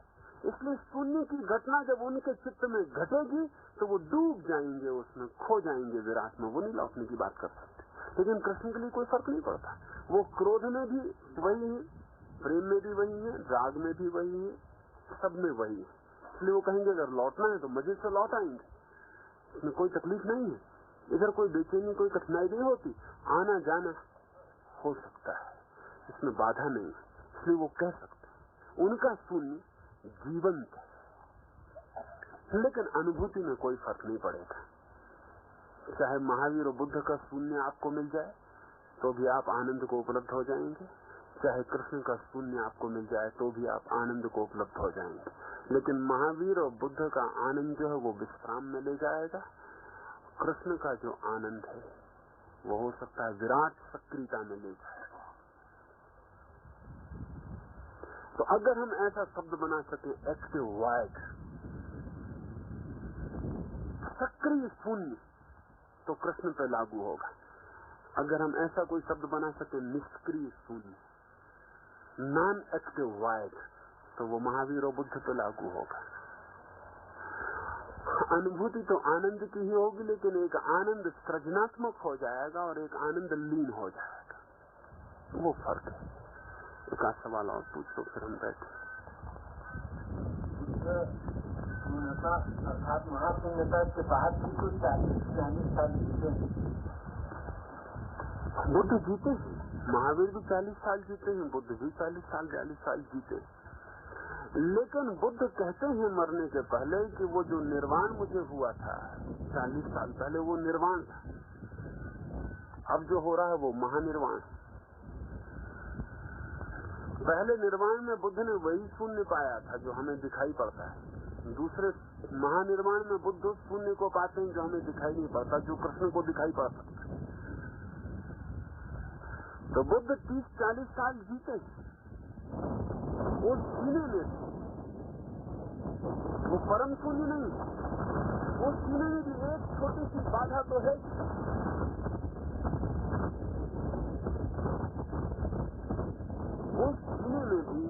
इसलिए शून्य की घटना जब उनके चित्त में घटेगी तो वो डूब जाएंगे, उसमें खो जाएंगे विराट में, वो नहीं लौटने की बात कर सकते। लेकिन कृष्ण के लिए कोई फर्क नहीं पड़ता, वो क्रोध में भी वही है, प्रेम में भी वही है, राग में भी वही है, सब में वही है। इसलिए वो कहेंगे अगर लौटना है तो मजे से लौट आएंगे, इसमें कोई तकलीफ नहीं है, इधर कोई बेचैनी, कोई कठिनाई नहीं होती, आना जाना हो सकता है, इसमें बाधा नहीं है। इसलिए वो कह सकते हैं उनका शून्य जीवंत है, लेकिन अनुभूति में कोई फर्क नहीं पड़ेगा। चाहे महावीर और बुद्ध का शून्य आपको मिल जाए तो भी आप आनंद को उपलब्ध हो जाएंगे, चाहे कृष्ण का शून्य आपको मिल जाए तो भी आप आनंद को उपलब्ध हो जाएंगे। लेकिन महावीर और बुद्ध का आनंद जो है वो विश्राम में ले जाएगा, कृष्ण का जो आनंद है वो हो सकता है विराट सक्रियता में ले जाएगा। तो अगर हम ऐसा शब्द बना सके एक्टिव वाइड, सक्रिय शून्य, तो कृष्ण पे लागू होगा। अगर हम ऐसा कोई शब्द बना सके निष्क्रिय शून्य, नॉन एक्टिव वाइड, तो वो महावीर और बुद्ध पे लागू होगा। अनुभूति तो आनंद की ही होगी, लेकिन एक आनंद सृजनात्मक हो जाएगा और एक आनंद लीन हो जाएगा, वो फर्क है। एक आध सवाल और पूछ लो फिर हम बैठे। शून्यता अर्थात महाशून्यता के बाद भी कुछ 40 साल जीते हैं। बुद्ध जीते हैं, महावीर भी 40 साल जीते हैं, बुद्ध भी 40 साल जीते हैं। लेकिन बुद्ध कहते हैं मरने के पहले कि वो जो निर्वाण मुझे हुआ था 40 साल पहले, वो निर्वाण था, अब जो हो रहा है वो महानिर्वाण। पहले निर्वाण में बुद्ध ने वही शून्य पाया था जो हमें दिखाई पड़ता है, दूसरे महानिर्वाण में बुद्ध उस शून्य को पाते हैं जो हमें दिखाई नहीं पड़ता, जो कृष्ण को दिखाई पड़ सकता है। तो बुद्ध 30-40 साल जीते, वो सीने में, वो परम शून्य नहीं, वो सीने में भी एक छोटी सी बाधा तो है। वो सीने में भी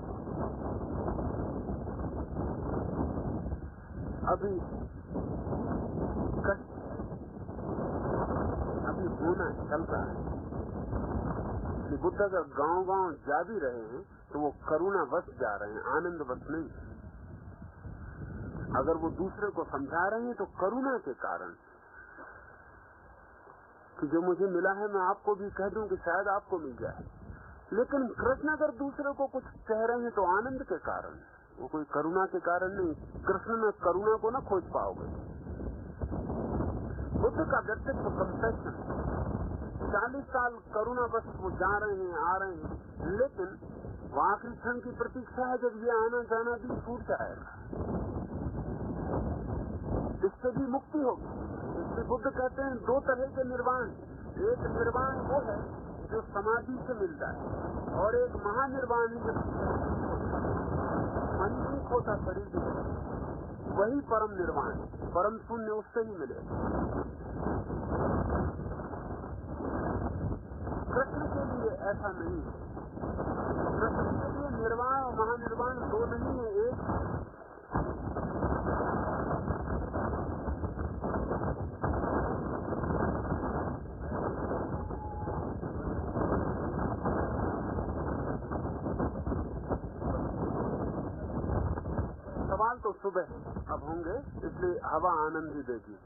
अभी कष्ट, अभी होना चल रहा है। बुद्ध अगर गांव-गांव जा भी रहे हैं तो वो करुणावश जा रहे हैं, आनंदवश नहीं। अगर वो दूसरे को समझा रहे हैं तो करुणा के कारण, कि जो मुझे मिला है मैं आपको भी कह दूं कि शायद आपको मिल जाए। लेकिन कृष्ण अगर दूसरे को कुछ कह रहे हैं तो आनंद के कारण, वो कोई करुणा के कारण नहीं। कृष्ण में करुणा को ना खोज पाओगे। बुद्ध का व्यक्तित्व कंपैशन, 40 साल करुणा बस वो जा रहे हैं, आ रहे हैं, लेकिन वो आखिरी क्षण की प्रतीक्षा है जब ये आना जाना भी छूट जाएगा, इससे भी मुक्ति होगी। इसलिए बुद्ध कहते हैं 2 तरह के निर्वाण, एक निर्वाण वो है जो समाधि से मिलता है, और एक महानिर्वाण जब मन नहीं खोता शरीर में, वही परम निर्वाण, परम शून्य उससे ही मिलेगा। कृष्ण के लिए ऐसा नहीं है। कृष्ण के लिए निर्वाण और महानिर्वाण 2 नहीं है, एक। सवाल तो सुबह अब होंगे, इसलिए हवा आनंद ही देगी।